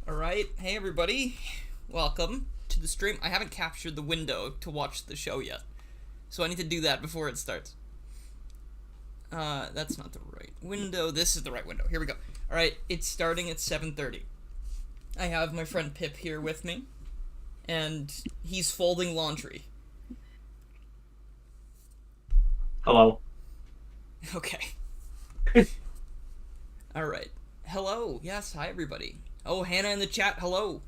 Alright, hey everybody, welcome to the stream. I haven't captured the window to watch the show yet, so I need to do that before it starts. That's not the right window, this is the right window, here we go. Alright, it's starting at 7:30. I have my friend Pip here with me, and he's folding laundry. Hello. Okay. Alright, hello, yes, hi everybody. Oh, Hannah in the chat, hello.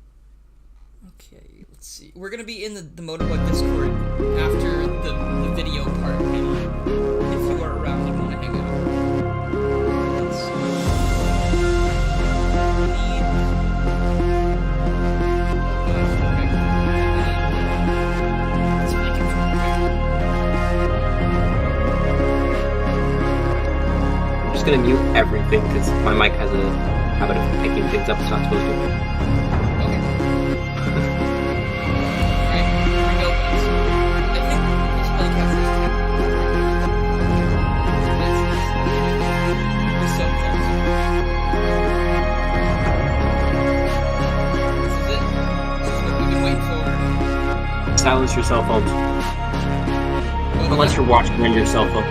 Okay, let's see. We're gonna be in the Motobug Discord after the video part, Hannah. If you are around and wanna hang out. Let's see. I'm just gonna mute everything because my mic has a habit of picking things up it's not supposed to. Okay. Alright, here we go, guys. I think this podcast is 10. We're so close. This is it. This is what we've been waiting for. Silence your cell phones. Unless you're watching on your cell phone.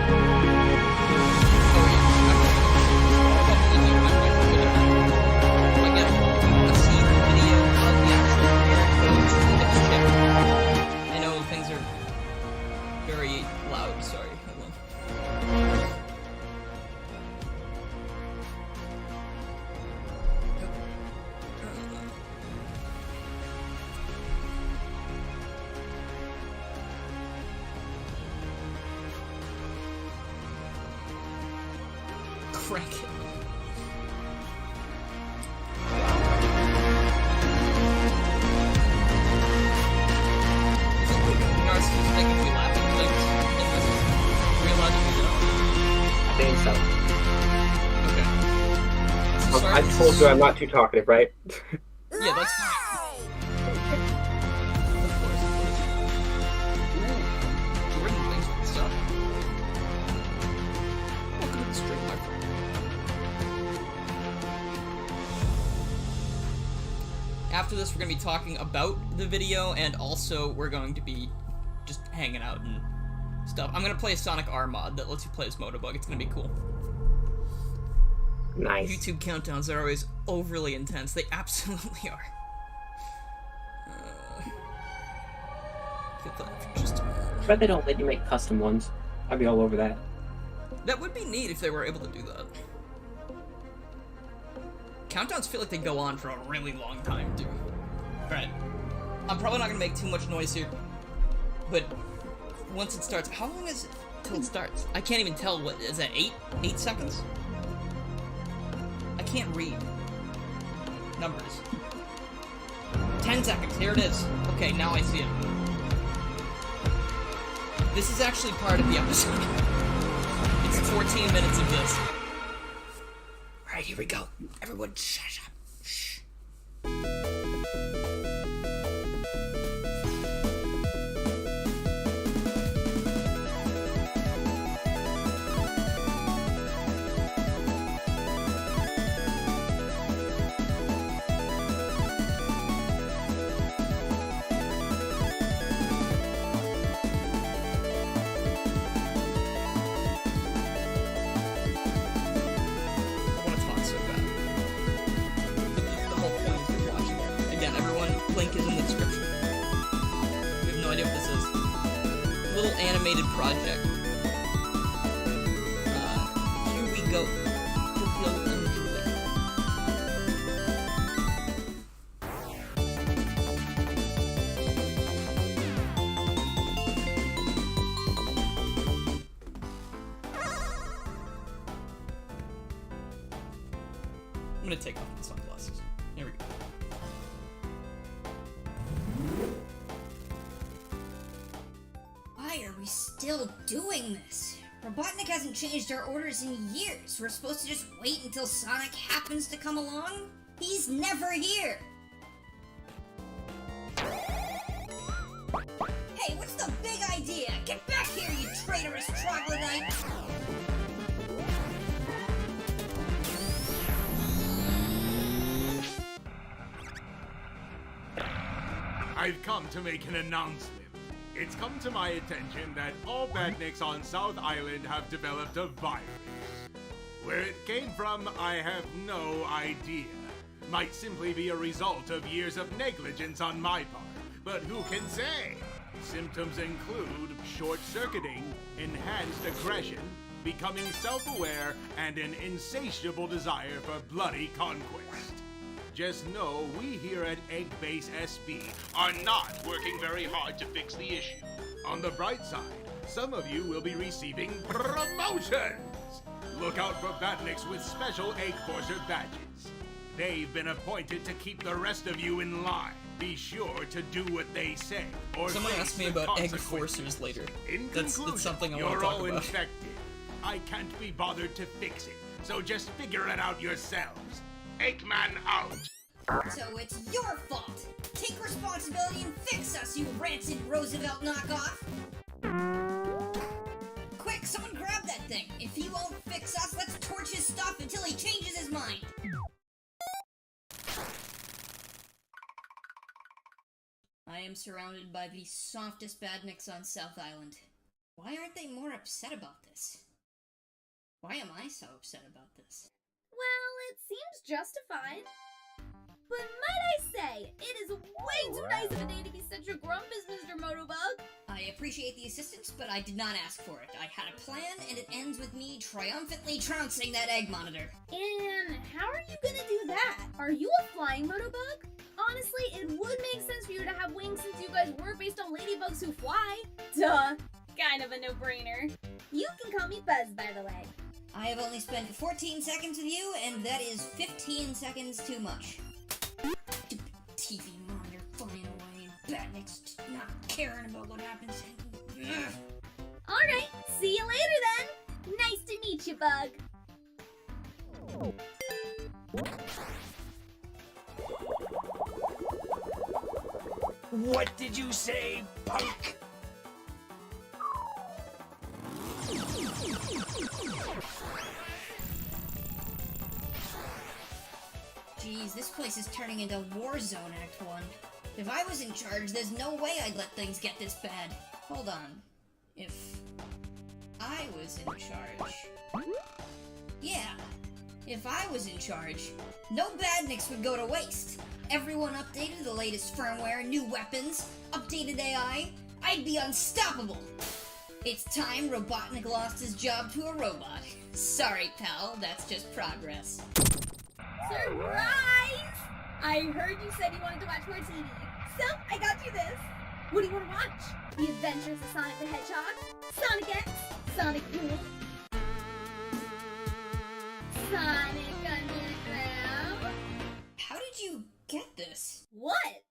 Crank it. Narcissist making me laugh at things in this. Are we allowed to do that? I think so. Okay. So I told you I'm not too talkative, right? Yeah, that's fine. Jordan, thanks for the sub. Welcome to the stream, my friend. After this, we're going to be talking about the video, and also we're going to be just hanging out and stuff. I'm going to play a Sonic R mod that lets you play as Motobug. It's going to be cool. Nice. YouTube countdowns are always overly intense. They absolutely are. Get that for just a moment. I bet they don't let you make custom ones. I'd be all over that. That would be neat if they were able to do that. Countdowns feel like they go on for a really long time, too. Alright. I'm probably not gonna make too much noise here, but once it starts, how long is it till it starts? I can't even tell. What is that, 8 seconds? I can't read numbers. 10 seconds, here it is. Okay, now I see it. This is actually part of the episode. It's 14 minutes of this. Alright, here we go. Everyone, shut up. Shh. Animated project. Here we go. Hope you'll enjoy. I'm gonna take off the sunglasses. Here we go. Why are we still doing this? Robotnik hasn't changed our orders in years. We're supposed to just wait until Sonic happens to come along? He's never here! Hey, what's the big idea? Get back here, you traitorous troglodyte! I've come to make an announcement. It's come to my attention that all badniks on South Island have developed a virus. Where it came from, I have no idea. Might simply be a result of years of negligence on my part, but who can say? Symptoms include short-circuiting, enhanced aggression, becoming self-aware, and an insatiable desire for bloody conquest. Just know we here at Egg Base SB are not working very hard to fix the issue. On the bright side, some of you will be receiving promotions! Look out for badniks with special Egg Forcer badges. They've been appointed to keep the rest of you in line. Be sure to do what they say, or Someone face asked me the about egg consequences. forcers later. In That's conclusion, something I want you're to talk all about. infected. I can't be bothered to fix it, so just figure it out yourselves. Eggman out! So it's your fault! Take responsibility and fix us, you rancid Roosevelt knockoff! Quick, someone grab that thing! If he won't fix us, let's torch his stuff until he changes his mind! I am surrounded by the softest badniks on South Island. Why aren't they more upset about this? Why am I so upset about this? Well, it seems justified. But might I say, it is way too nice of a day to be such a grumpus, Mr. Motobug. I appreciate the assistance, but I did not ask for it. I had a plan, and it ends with me triumphantly trouncing that egg monitor. And how are you gonna do that? Are you a flying Motobug? Honestly, it would make sense for you to have wings since you guys were based on ladybugs who fly. Duh. Kind of a no-brainer. You can call me Buzz, by the way. I have only spent 14 seconds with you, and that is 15 seconds too much. Stupid TV monitor flying away, and badniks not caring about what happens. Alright, see you later then. Nice to meet you, Bug. What did you say, punk? Jeez, this place is turning into War Zone Act 1. If I was in charge, there's no way I'd let things get this bad. Hold on. If I was in charge... Yeah, if I was in charge, no badniks would go to waste. Everyone updated the latest firmware, new weapons, updated AI. I'd be unstoppable. It's time Robotnik lost his job to a robot. Sorry, pal, that's just progress. Surprise! I heard you said you wanted to watch more TV, so I got you this. What do you want to watch? The Adventures of Sonic the Hedgehog, Sonic X, Sonic Boom, Sonic Underground. How did you get this? What?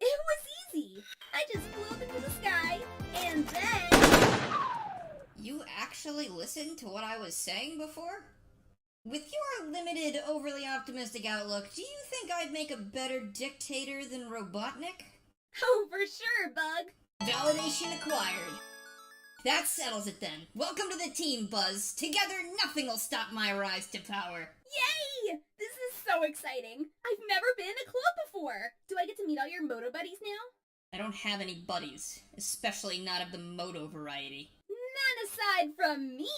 It was easy. I just flew up into the sky, and then... You actually listened to what I was saying before? With your limited, overly optimistic outlook, do you think I'd make a better dictator than Robotnik? Oh, for sure, Bug. Validation acquired. That settles it then. Welcome to the team, Buzz. Together, nothing will stop my rise to power. Yay! This is so exciting. I've never been in a club before. Do I get to meet all your Moto buddies now? I don't have any buddies, especially not of the Moto variety. None aside from me.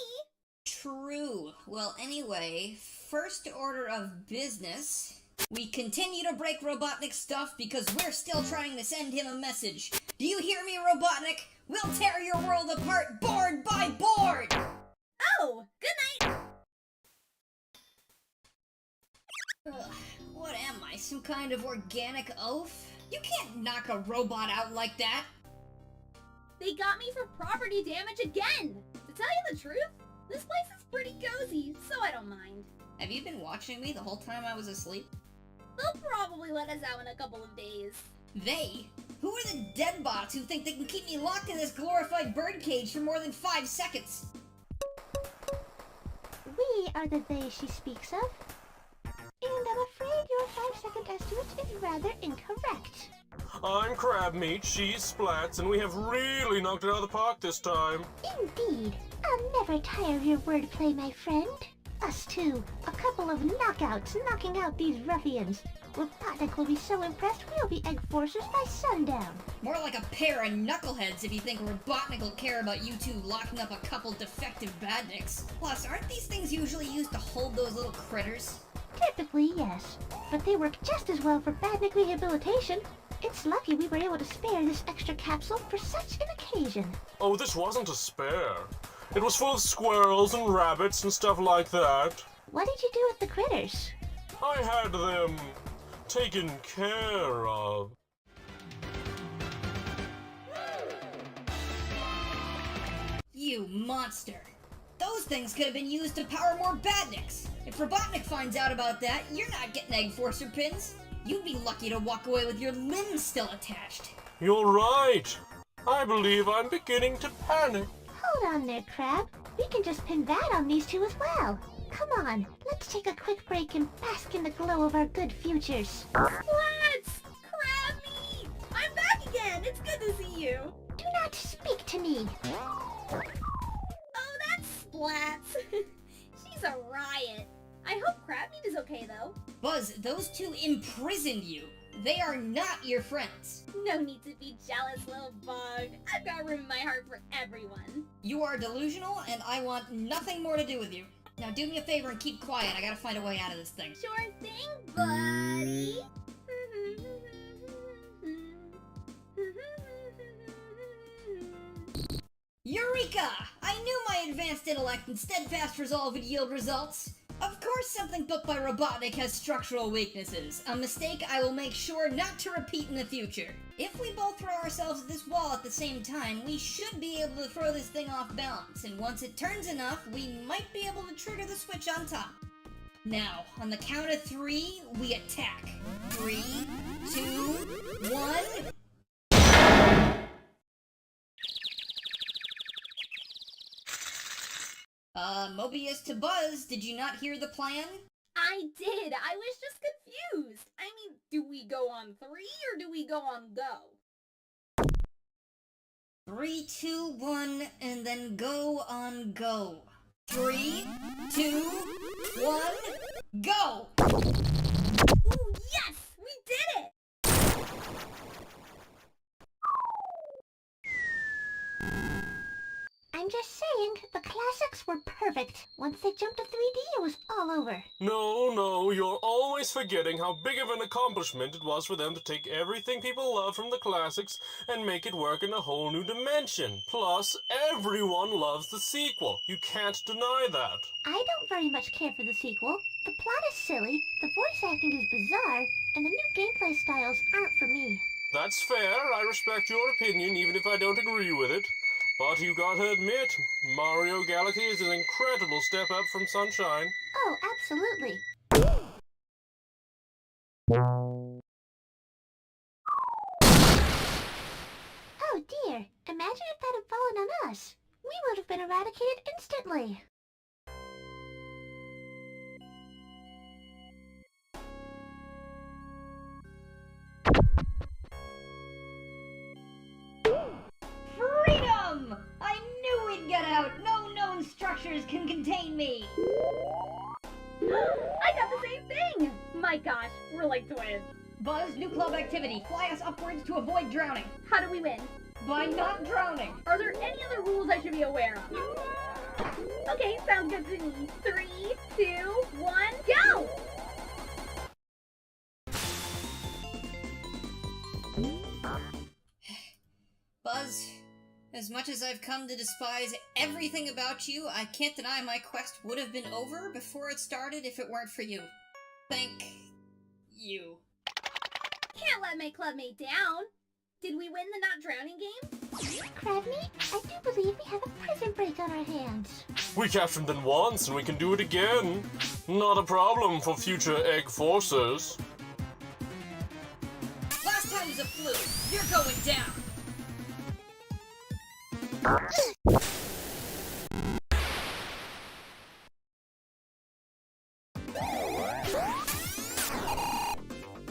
True. Well, anyway, first order of business. We continue to break Robotnik's stuff because we're still trying to send him a message. Do you hear me, Robotnik? We'll tear your world apart board by board! Oh, good night. Ugh, what am I, some kind of organic oaf? You can't knock a robot out like that! They got me for property damage again! To tell you the truth, this place is pretty cozy, so I don't mind. Have you been watching me the whole time I was asleep? They'll probably let us out in a couple of days. They? Who are the deadbots who think they can keep me locked in this glorified birdcage for more than 5 seconds? We are the they she speaks of. And I'm afraid your 5-second estimate is rather incorrect. I'm crab meat, she's splats, and we have really knocked it out of the park this time. Indeed. I'll never tire of your wordplay, my friend. Us two, a couple couple of knockouts knocking out these ruffians. Robotnik will be so impressed we'll be egg forcers by sundown. More like a pair of knuckleheads if you think Robotnik will care about you two locking up a couple defective badniks. Plus, aren't these things usually used to hold those little critters? Typically, yes. But they work just as well for badnik rehabilitation. It's lucky we were able to spare this extra capsule for such an occasion. Oh, this wasn't a spare. It was full of squirrels and rabbits and stuff like that. What did you do with the critters? I had them taken care of. You monster! Those things could have been used to power more badniks! If Robotnik finds out about that, you're not getting egg forcer pins! You'd be lucky to walk away with your limbs still attached! You're right. I believe I'm beginning to panic. Hold on there, Crab. We can just pin that on these two as well. Come on, let's take a quick break and bask in the glow of our good futures. Splats! Crab meat! I'm back again! It's good to see you! Do not speak to me. Oh, that's Splats! She's a riot. I hope Crab meat is okay, though. Buzz, those two imprisoned you! They are not your friends! No need to be jealous, little bug. I've got room in my heart for everyone. You are delusional, and I want nothing more to do with you. Now do me a favor and keep quiet. I gotta find a way out of this thing. Sure thing, buddy. Eureka! I knew my advanced intellect and steadfast resolve would yield results. Of course something built by Robotnik has structural weaknesses, a mistake I will make sure not to repeat in the future. If we both throw ourselves at this wall at the same time, we should be able to throw this thing off balance, and once it turns enough, we might be able to trigger the switch on top. Now, on the count of 3, we attack. 3, 2, 1... Mobius to Buzz, did you not hear the plan? I did. I was just confused. I mean, do we go on 3 or do we go on go? 3, 2, 1, and then go on go. 3, 2, 1, go! Ooh, yes! We did it! I'm just saying, the classics were perfect. Once they jumped to 3D, it was all over. No, you're always forgetting how big of an accomplishment it was for them to take everything people love from the classics and make it work in a whole new dimension. Plus, everyone loves the sequel. You can't deny that. I don't very much care for the sequel. The plot is silly, the voice acting is bizarre, and the new gameplay styles aren't for me. That's fair. I respect your opinion, even if I don't agree with it. But you gotta admit, Mario Galaxy is an incredible step up from Sunshine. Oh, absolutely. Oh dear, imagine if that had fallen on us. We would have been eradicated instantly. Freedom! I knew we'd get out! No known structures can contain me! I got the same thing! My gosh, we're like twins. Buzz, new club activity. Fly us upwards to avoid drowning. How do we win? By not drowning. Are there any other rules I should be aware of? Okay, sounds good to me. 3, 2, 1, go! Buzz, as much as I've come to despise everything about you, I can't deny my quest would have been over before it started if it weren't for you. Thank you. Can't let my clubmate down. Did we win the not drowning game? Crabmeat, I do believe we have a prison break on our hands. We captured them once, and we can do it again. Not a problem for future egg forcers. Last time was a fluke. You're going down.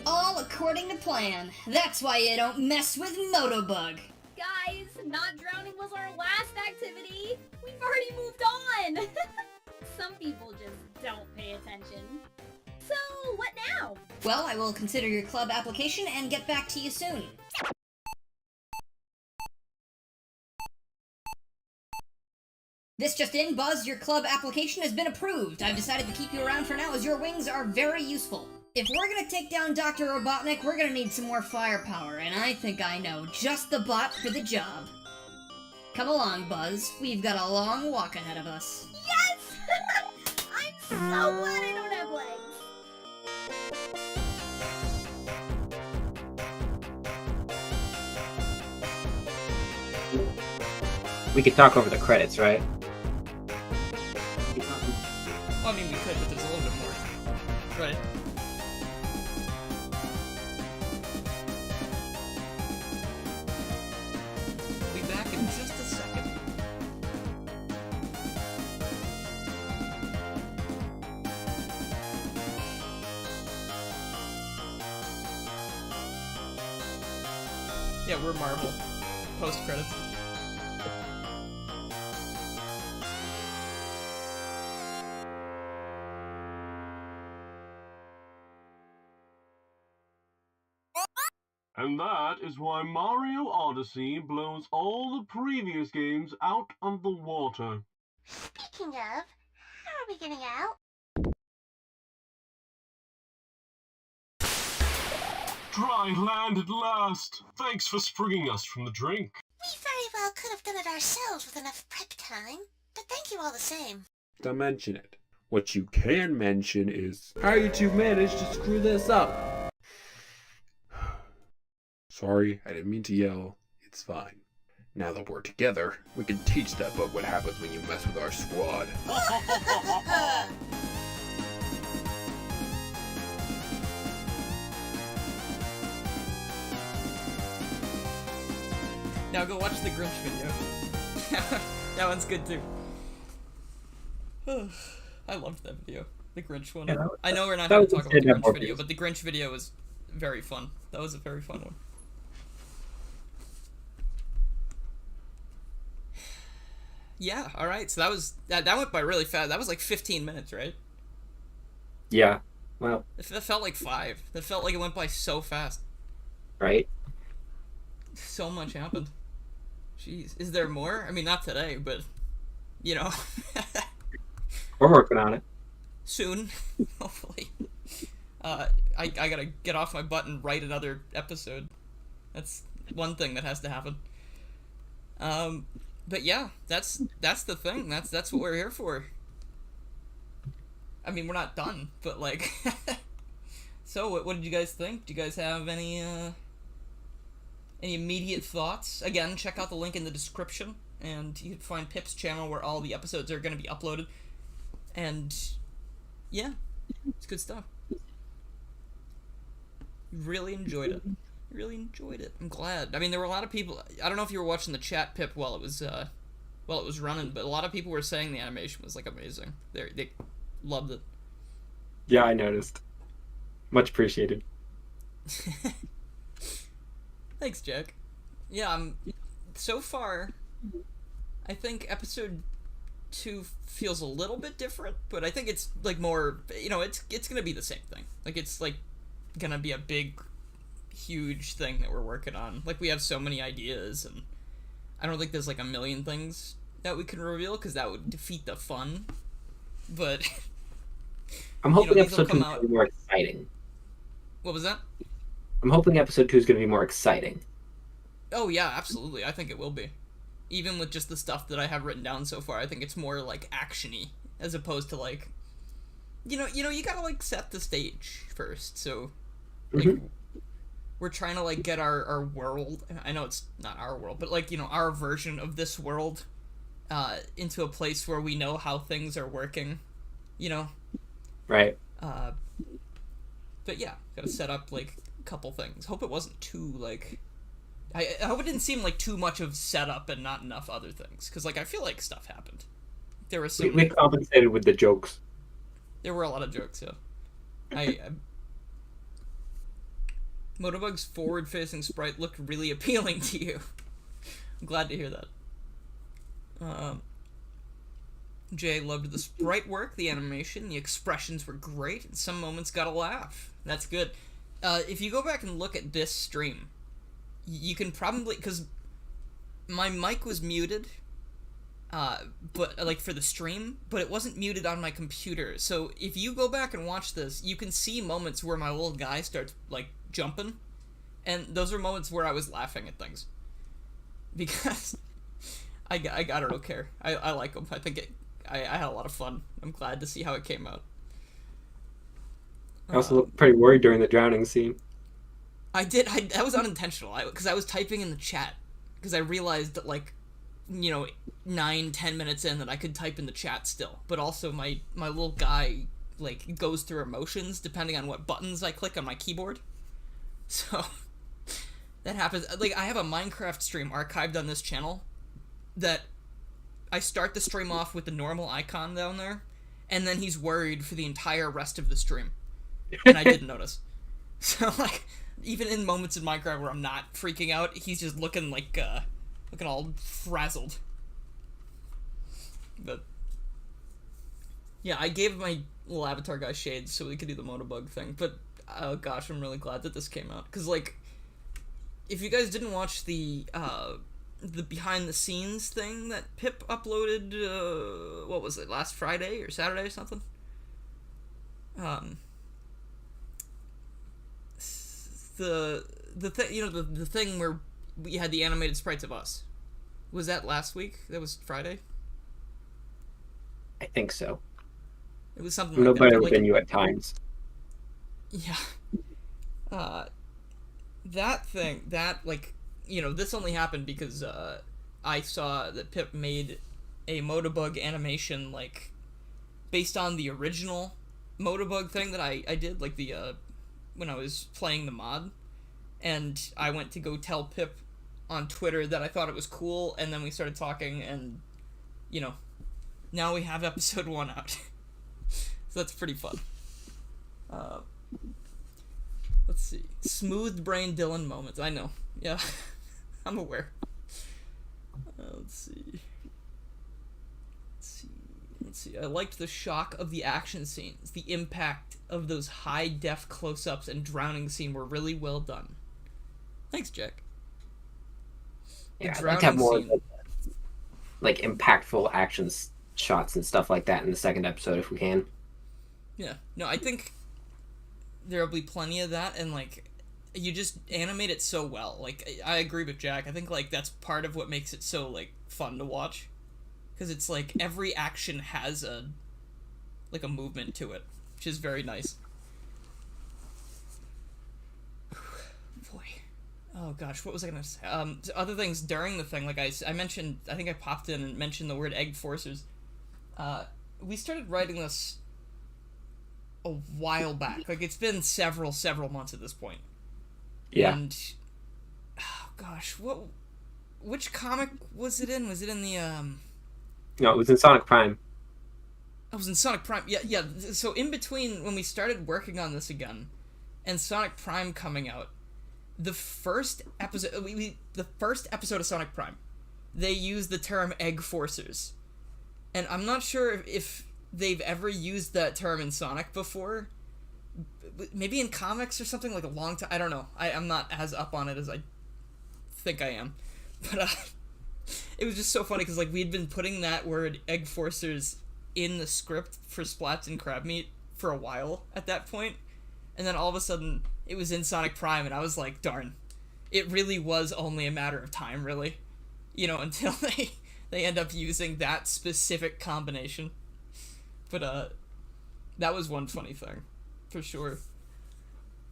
All according to plan. That's why you don't mess with Motobug. Guys, not drowning was our last activity. We've already moved on. Some people just don't pay attention. So, what now? Well, I will consider your club application and get back to you soon. This just in, Buzz, your club application has been approved. I've decided to keep you around for now as your wings are very useful. If we're gonna take down Dr. Robotnik, we're gonna need some more firepower, and I think I know just the bot for the job. Come along, Buzz. We've got a long walk ahead of us. Yes! I'm so glad I don't have legs. We could talk over the credits, right? Well, I mean, we could, but there's a little bit more. Right. We'll be back in just a second. Yeah, we're Marvel. Post-credits. And that is why Mario Odyssey blows all the previous games out of the water. Speaking of, how are we getting out? Dry land at last! Thanks for springing us from the drink. We very well could have done it ourselves with enough prep time, but thank you all the same. Don't mention it. What you can mention is how you two managed to screw this up. Sorry, I didn't mean to yell. It's fine. Now that we're together, we can teach that bug what happens when you mess with our squad. Now go watch the Grinch video. That one's good too. I loved that video. The Grinch one. Yeah, I know we're not going to talk about the Grinch video, views. but the Grinch video was very fun. That was a very fun one. Yeah, alright, so that went by really fast. That was like 15 minutes, right? Yeah. Well, That felt like 5. That felt like it went by so fast. right? So much happened. Jeez. Is there more? I mean, not today, but, you know. We're working on it. Soon, hopefully. I gotta get off my butt and write another episode. That's one thing that has to happen. But yeah, that's the thing. That's what we're here for. I mean, we're not done, but like. So, what did you guys think? Do you guys have any immediate thoughts? Again, check out the link in the description, and you can find Pip's channel where all the episodes are going to be uploaded. And yeah, it's good stuff. Really enjoyed it. Really enjoyed it. I'm glad. I mean, there were a lot of people. I don't know if you were watching the chat, Pip, while it was running, but a lot of people were saying the animation was like amazing. They loved it. Yeah, I noticed. Much appreciated. Thanks, Jack. Yeah, so far, I think episode 2 feels a little bit different, but I think it's like more, you know, it's gonna be the same thing. Like, it's like gonna be a big, huge thing that we're working on. Like, we have so many ideas, and I don't think there's like a million things that we can reveal, because that would defeat the fun. But I'm hoping these will episode 2 is come going out. to be more exciting. What was that? I'm hoping episode 2 is going to be more exciting. Oh yeah, absolutely. I think it will be. Even with just the stuff that I have written down so far, I think it's more like action-y as opposed to like, you know, you gotta like set the stage first. So, like, we're trying to like get our world. I know it's not our world, but like, you know, our version of this world, into a place where we know how things are working. You know. Right. But yeah, gotta set up like a couple things. Hope it wasn't too like. I hope it didn't seem like too much of setup and not enough other things, because like I feel like stuff happened. There was some. We compensated with the jokes. There were a lot of jokes, yeah. Motobug's forward-facing sprite looked really appealing to you. I'm glad to hear that. Jay loved the sprite work, the animation, the expressions were great, and some moments got a laugh. That's good. If you go back and look at this stream, you can probably, because my mic was muted, but like for the stream, but it wasn't muted on my computer. So if you go back and watch this, you can see moments where my little guy starts like jumping, and those are moments where I was laughing at things because I don't care. I like them. I think I had a lot of fun. I'm glad to see how it came out. I also looked pretty worried during the drowning scene. I did. That was unintentional. Because I was typing in the chat because I realized that 9-10 minutes in that I could type in the chat still, but also my little guy goes through emotions depending on what buttons I click on my keyboard, so that happens. I have a Minecraft stream archived on this channel that I start the stream off with the normal icon down there, and then he's worried for the entire rest of the stream, and I didn't notice. So even in moments in Minecraft where I'm not freaking out, he's just looking looking all frazzled. But yeah, I gave my little avatar guy shades so we could do the Motobug thing. But oh gosh, I'm really glad that this came out, because if you guys didn't watch the behind the scenes thing that Pip uploaded, what was it, last Friday or Saturday or something? The thing, the thing where we had the animated sprites of us. Was that last week? That was Friday? I think so. It was something I'm no like that. better than you at times. Yeah. That thing, this only happened because I saw that Pip made a Motobug animation, based on the original Motobug thing that I did, when I was playing the mod. And I went to go tell Pip on Twitter that I thought it was cool, and then we started talking, and, now we have episode 1 out. So that's pretty fun. Let's see. Smooth brain Dylan moments. I know. Yeah. I'm aware. Let's see. I liked the shock of the action scenes. The impact of those high-def close-ups and drowning scene were really well done. Thanks, Jack. Yeah, I'd like to have more impactful action shots and stuff like that in the second episode if we can. Yeah. No, I think there'll be plenty of that, and you just animate it so well. I agree with Jack. I think that's part of what makes it so fun to watch, because it's every action has a movement to it, which is very nice. Boy. Oh gosh, what was I gonna say? Other things during the thing, I mentioned, I think I popped in and mentioned the word egg forcers. We started writing this a while back. It's been several months at this point. Yeah. And oh gosh, which comic was it in? Was it in the No, it was in Sonic Prime. I was in Sonic Prime. Yeah. So in between when we started working on this again and Sonic Prime coming out, the first episode of Sonic Prime, they used the term egg forcers. And I'm not sure if they've ever used that term in Sonic before. Maybe in comics or something, a long time. I don't know. I'm not as up on it as I think I am. But it was just so funny because we'd been putting that word egg forcers in the script for Splats and Crab Meat for a while at that point. And then all of a sudden it was in Sonic Prime, and I was like, darn. It really was only a matter of time, really. Until they end up using that specific combination. But that was one funny thing, for sure.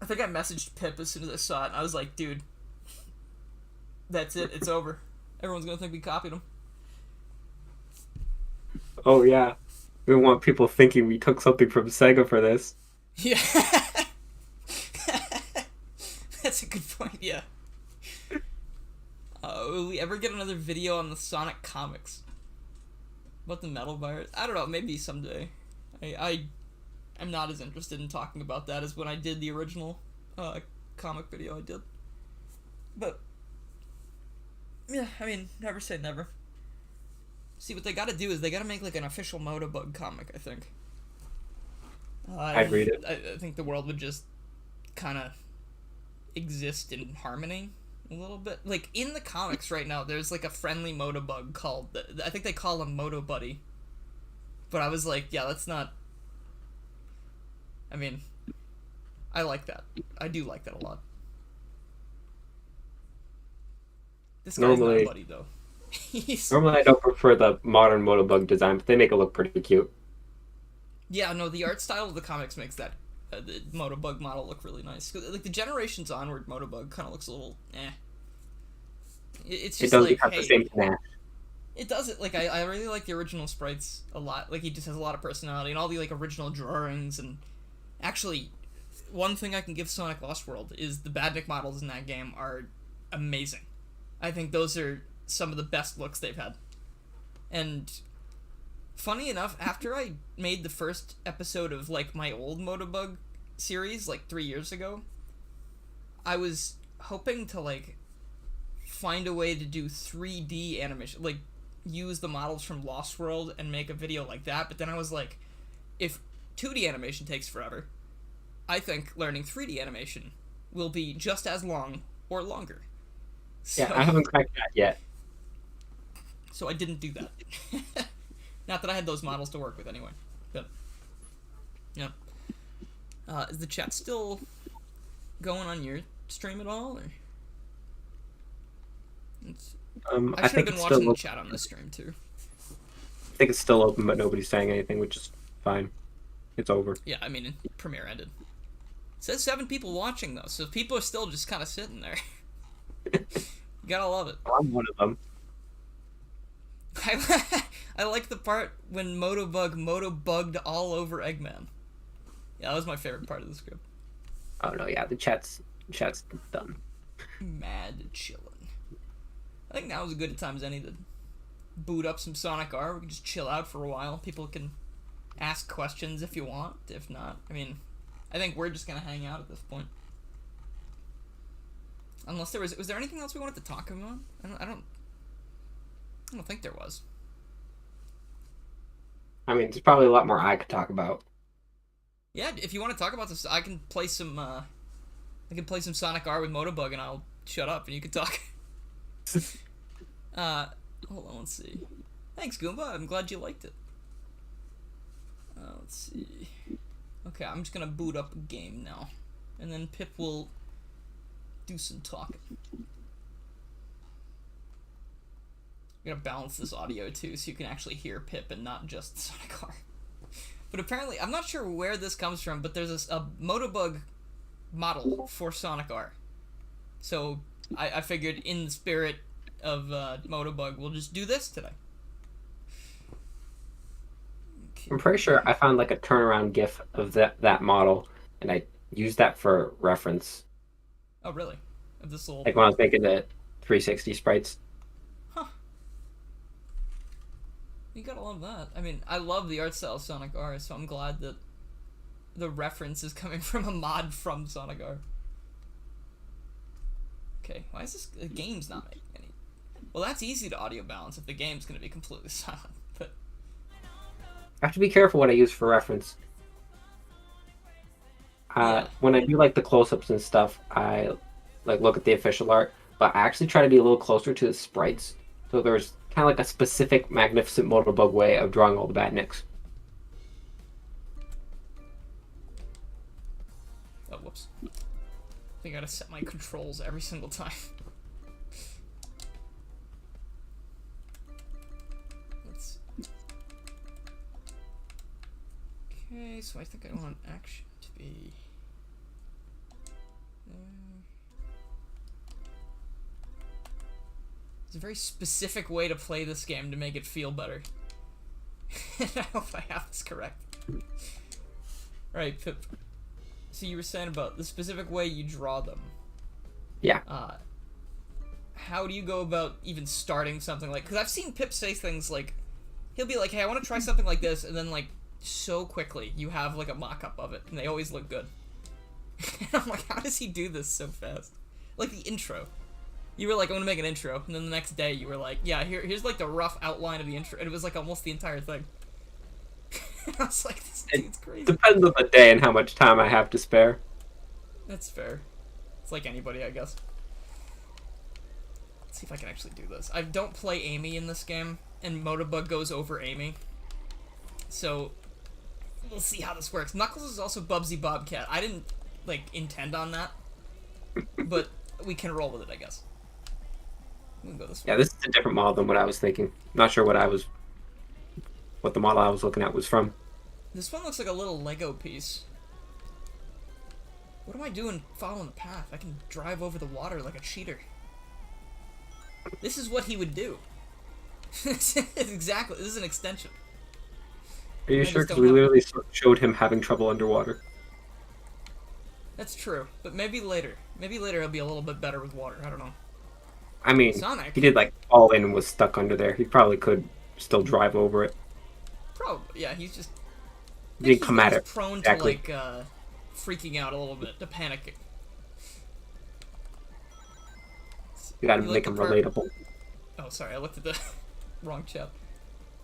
I think I messaged Pip as soon as I saw it, and I was like, dude, that's it, it's over. Everyone's gonna think we copied him. Oh yeah. We don't want people thinking we took something from Sega for this. Yeah. That's a good point, yeah. Will we ever get another video on the Sonic comics? About the metal virus? I don't know, maybe someday. I'm not as interested in talking about that as when I did the original comic video I did. But yeah, I mean, never say never. See, what they gotta do is they gotta make, like, an official Motobug comic, I think. I'd read it. I think the world would just kind of exist in harmony a little bit. Like, in the comics right now, there's, like, a friendly Motobug called... I think they call him Moto Buddy. But I was like, yeah, that's not... I mean, I like that. I do like that a lot. This guy's not a buddy, though. Normally I don't prefer the modern Motobug design, but they make it look pretty cute. Yeah, no, the art style of the comics makes that the Motobug model look really nice. Like, the Generations Onward Motobug kind of looks a little eh. It's just it doesn't like, have hey, the same panache. it doesn't, like, I really like the original sprites a lot. Like, he just has a lot of personality, and all the, like, original drawings, and actually, one thing I can give Sonic Lost World is the Badnik models in that game are amazing. I think those are some of the best looks they've had. And funny enough, after I made the first episode of, like, my old Motobug series, like, 3 years ago, I was hoping to, like, find a way to do 3D animation, like, use the models from Lost World and make a video like that, but then I was like, if 2D animation takes forever, I think learning 3D animation will be just as long or longer. So, Yeah, I haven't cracked that yet. so I didn't do that. Not that I had those models to work with anyway. But, yeah. Is the chat still going on your stream at all? Or? I should have been watching the chat on this stream, too. I think it's still open, but nobody's saying anything, which is fine. It's over. Yeah, I mean, premiere ended. It says 7 people watching, though, so people are still just kind of sitting there. You gotta love it. I'm one of them. I like the part when Motobugged all over Eggman. Yeah, that was my favorite part of the script. Oh no, yeah, the chat's done. Mad chillin'. I think now is as good a time as any to boot up some Sonic R. We can just chill out for a while. People can ask questions if you want. If not, I mean, I think we're just gonna hang out at this point. Unless was there anything else we wanted to talk about? I don't think there was. I mean, there's probably a lot more I could talk about. Yeah, if you want to talk about this, I can play some Sonic R with Motobug, and I'll shut up, and you can talk. Hold on, let's see. Thanks, Goomba. I'm glad you liked it. Let's see. Okay, I'm just gonna boot up a game now, and then Pip will do some talking. I'm gonna balance this audio too, so you can actually hear Pip and not just Sonic R. But apparently, I'm not sure where this comes from, but there's a Motobug model for Sonic R. So I figured, in the spirit of Motobug, we'll just do this today. Okay. I'm pretty sure I found like a turnaround GIF of that model, and I used that for reference. Oh, really? Of this little... Like when I was making the 360 sprites. Huh. You gotta love that. I mean, I love the art style of Sonic R, so I'm glad that the reference is coming from a mod from Sonic R. Okay, why is this... The game's not making any... Well, that's easy to audio balance if the game's gonna be completely silent, but... I have to be careful what I use for reference. Yeah. When I do like the close-ups and stuff, I like look at the official art, but I actually try to be a little closer to the sprites. So there's kind of like a specific Magnificent Motobug way of drawing all the badniks. Oh, whoops. I think I gotta set my controls every single time. Let's see. Okay, so I think I want action to be... There's a very specific way to play this game to make it feel better. I hope I have this correct. Right, Pip. So you were saying about the specific way you draw them. Yeah. How do you go about even starting something like... Because I've seen Pip say things like... He'll be like, hey, I want to try something like this, and then, like, so quickly you have, like, a mock-up of it, and they always look good. And I'm like, how does he do this so fast? Like the intro. You were like, I'm gonna make an intro, and then the next day you were like, yeah, here's like the rough outline of the intro, and it was like almost the entire thing. I was like, this dude's crazy. Depends on the day and how much time I have to spare. That's fair. It's like anybody, I guess. Let's see if I can actually do this. I don't play Amy in this game, and Motobug goes over Amy. So, we'll see how this works. Knuckles is also Bubsy Bobcat. I didn't, like, intend on that, but we can roll with it, I guess. We can go this way. Yeah, this is a different model than what I was thinking. Not sure what the model I was looking at was from. This one looks like a little Lego piece. What am I doing following the path? I can drive over the water like a cheater. This is what he would do. Exactly. This is an extension. Are you sure? Because we literally showed him having trouble underwater. That's true, but maybe later. Maybe later he'll be a little bit better with water. I don't know. I mean, Sonic. he did like fall in and was stuck under there. He probably could still drive over it. Probably, yeah. He's just. He didn't come at he's it. prone Exactly. to like freaking out a little bit, to panicking. You gotta You make like him the part- relatable. Oh, sorry, I looked at the wrong chat.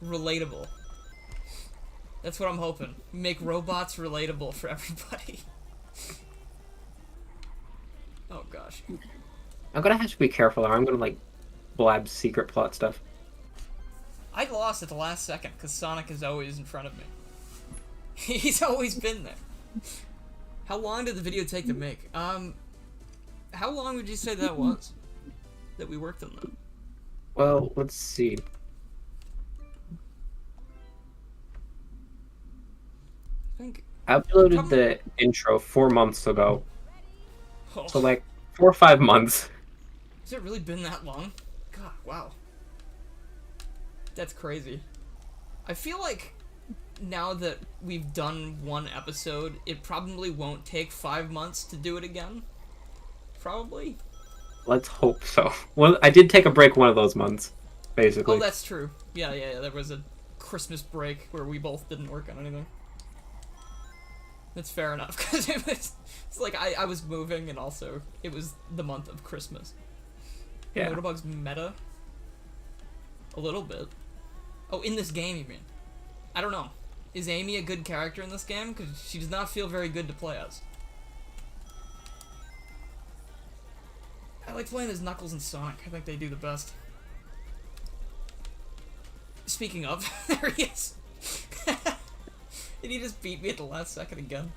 Relatable. That's what I'm hoping. Make robots relatable for everybody. Oh gosh. I'm gonna have to be careful, or I'm gonna like blab secret plot stuff. I lost at the last second because Sonic is always in front of me. He's always been there. How long did the video take to make? How long would you say that was? That we worked on that? Well, let's see. I think. I uploaded the intro 4 months ago, Oh, so like 4 or 5 months. has it really been that long? God, wow. That's crazy. I feel like now that we've done one episode, it probably won't take 5 months to do it again. Probably. Let's hope so. Well, I did take a break one of those months, basically. Oh, that's true. Yeah. There was a Christmas break where we both didn't work on anything. That's fair enough, because it's like I was moving, and also it was the month of Christmas. Yeah. Motobug's meta? A little bit. Oh, in this game, you mean? I don't know. Is Amy a good character in this game? Because she does not feel very good to play as. I like playing as Knuckles and Sonic. I think they do the best. Speaking of, there he is. Did he just beat me at the last second again?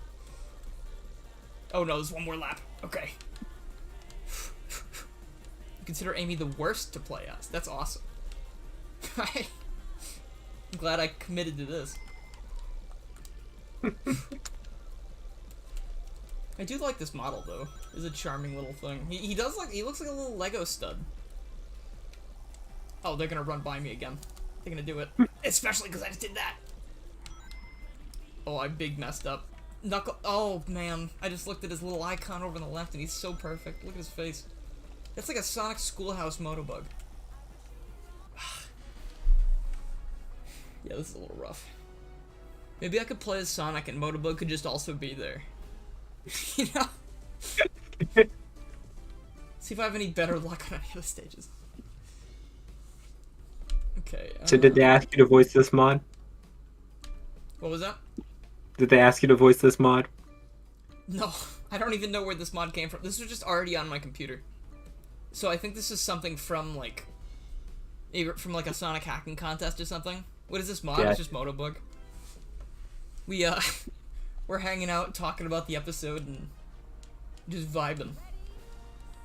Oh no, there's one more lap. Okay. You consider Amy the worst to play as. That's awesome. I'm glad I committed to this. I do like this model though. It's a charming little thing. He looks like a little Lego stud. Oh, they're gonna run by me again. They're gonna do it. Especially because I just did that. Oh, I big messed up. Oh man, I just looked at his little icon over on the left and he's so perfect. Look at his face. That's like a Sonic Schoolhouse Motobug. Yeah, this is a little rough. Maybe I could play as Sonic and Motobug could just also be there. You know? See if I have any better luck on any of the stages. Okay. So did they ask you to voice this mod? What was that? Did they ask you to voice this mod? No, I don't even know where this mod came from. This was just already on my computer. So I think this is something from like a Sonic hacking contest or something. What is this mod? Yeah. It's just Motobug. We're hanging out talking about the episode and just vibing.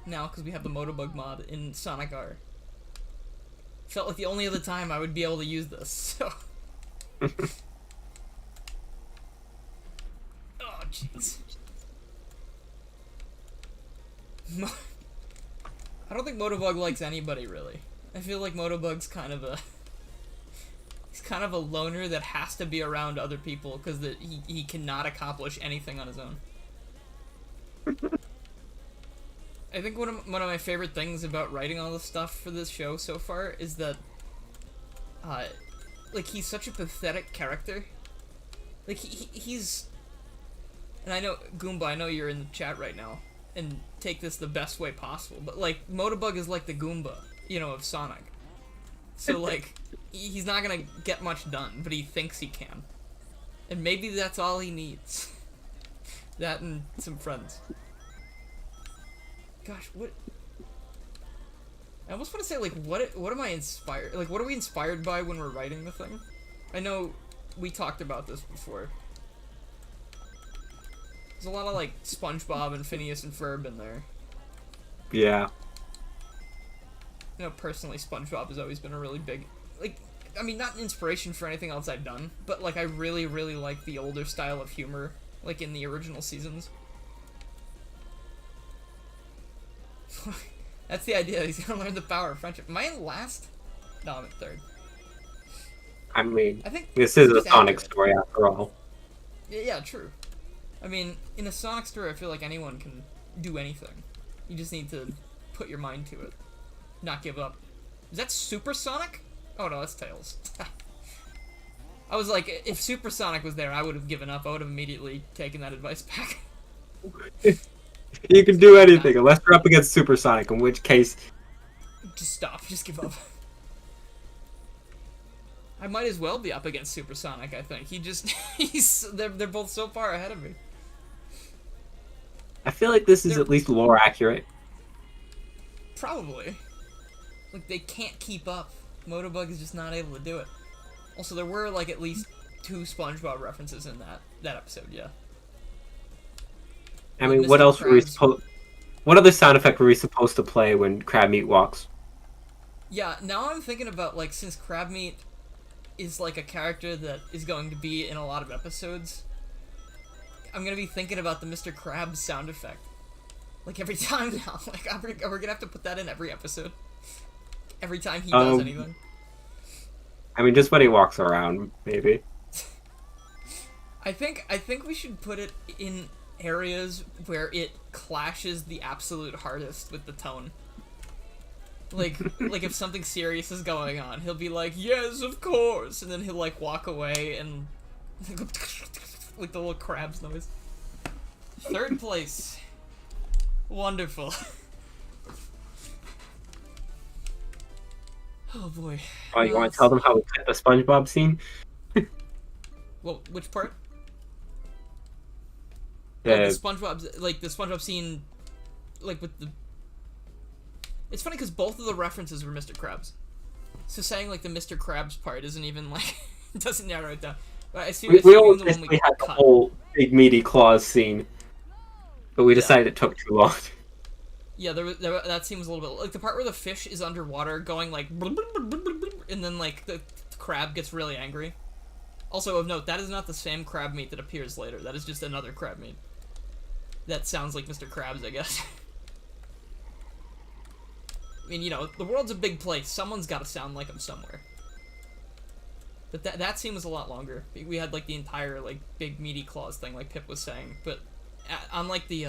Now, because we have the Motobug mod in Sonic R. Felt like the only other time I would be able to use this, so... Oh, jeez. I don't think Motobug likes anybody, really. I feel like Motobug's kind of a... He's kind of a loner that has to be around other people because he cannot accomplish anything on his own. I think one of my favorite things about writing all this stuff for this show so far is that, like, he's such a pathetic character. Like, he's... And I know, Goomba, I know you're in the chat right now. and take this the best way possible. But like Motobug is like the Goomba, of Sonic. So like he's not gonna get much done, but he thinks he can. And maybe that's all he needs. That and some friends. Gosh, what? I almost want to say, like, what am I inspired? Like, what are we inspired by when we're writing the thing? I know we talked about this before. There's a lot of, like, SpongeBob and Phineas and Ferb in there. Yeah. Personally, SpongeBob has always been a really big, like, I mean, not inspiration for anything else I've done, but, like, I really, really like the older style of humor, like, in the original seasons. That's the idea. He's gonna learn the power of friendship. Am I in last? No, I'm in third. I mean, I think this is a it's Sonic accurate. story after all. Yeah, true. I mean, in a Sonic story, I feel like anyone can do anything. You just need to put your mind to it. Not give up. Is that Super Sonic? Oh no, that's Tails. I was like, if Super Sonic was there, I would have given up. I would have immediately taken that advice back. You can do anything unless you're up against Super Sonic, in which case... Just stop. Just give up. I might as well be up against Super Sonic, I think. They're both so far ahead of me. I feel like this is at least lore accurate. Probably. Like, they can't keep up. Motobug is just not able to do it. Also, there were, like, at least 2 SpongeBob references in that episode, yeah. I mean, Mr. what else were we Krabs. supposed... What other sound effect were we supposed to play when Crab Meat walks? Yeah, now I'm thinking about, like, since Crab Meat is, like, a character that is going to be in a lot of episodes, I'm gonna be thinking about the Mr. Krabs sound effect. Like, every time now. Like, we're gonna have to put that in every episode. Every time he does anything. I mean, just when he walks around, maybe. I think we should put it in areas where it clashes the absolute hardest with the tone. Like if something serious is going on, he'll be like, "Yes, of course," and then he'll like walk away and like the little crabs noise. 3rd place. Wonderful. Oh boy. Oh, you want to tell them how we cut the SpongeBob scene? Well, which part? The The SpongeBob scene, like with the. It's funny because both of the references were Mr. Krabs, so saying like the Mr. Krabs part isn't even like doesn't narrow it down. But I see. we always basically had the whole big meaty claws scene, but we decided it took too long. Yeah, that scene was a little bit like the part where the fish is underwater going like, and then like the crab gets really angry. Also of note, that is not the same crab meat that appears later. That is just another crab meat. That sounds like Mr. Krabs, I guess. I mean, the world's a big place. Someone's got to sound like him somewhere. But that scene was a lot longer. We had like the entire like big meaty claws thing, like Pip was saying. But on like the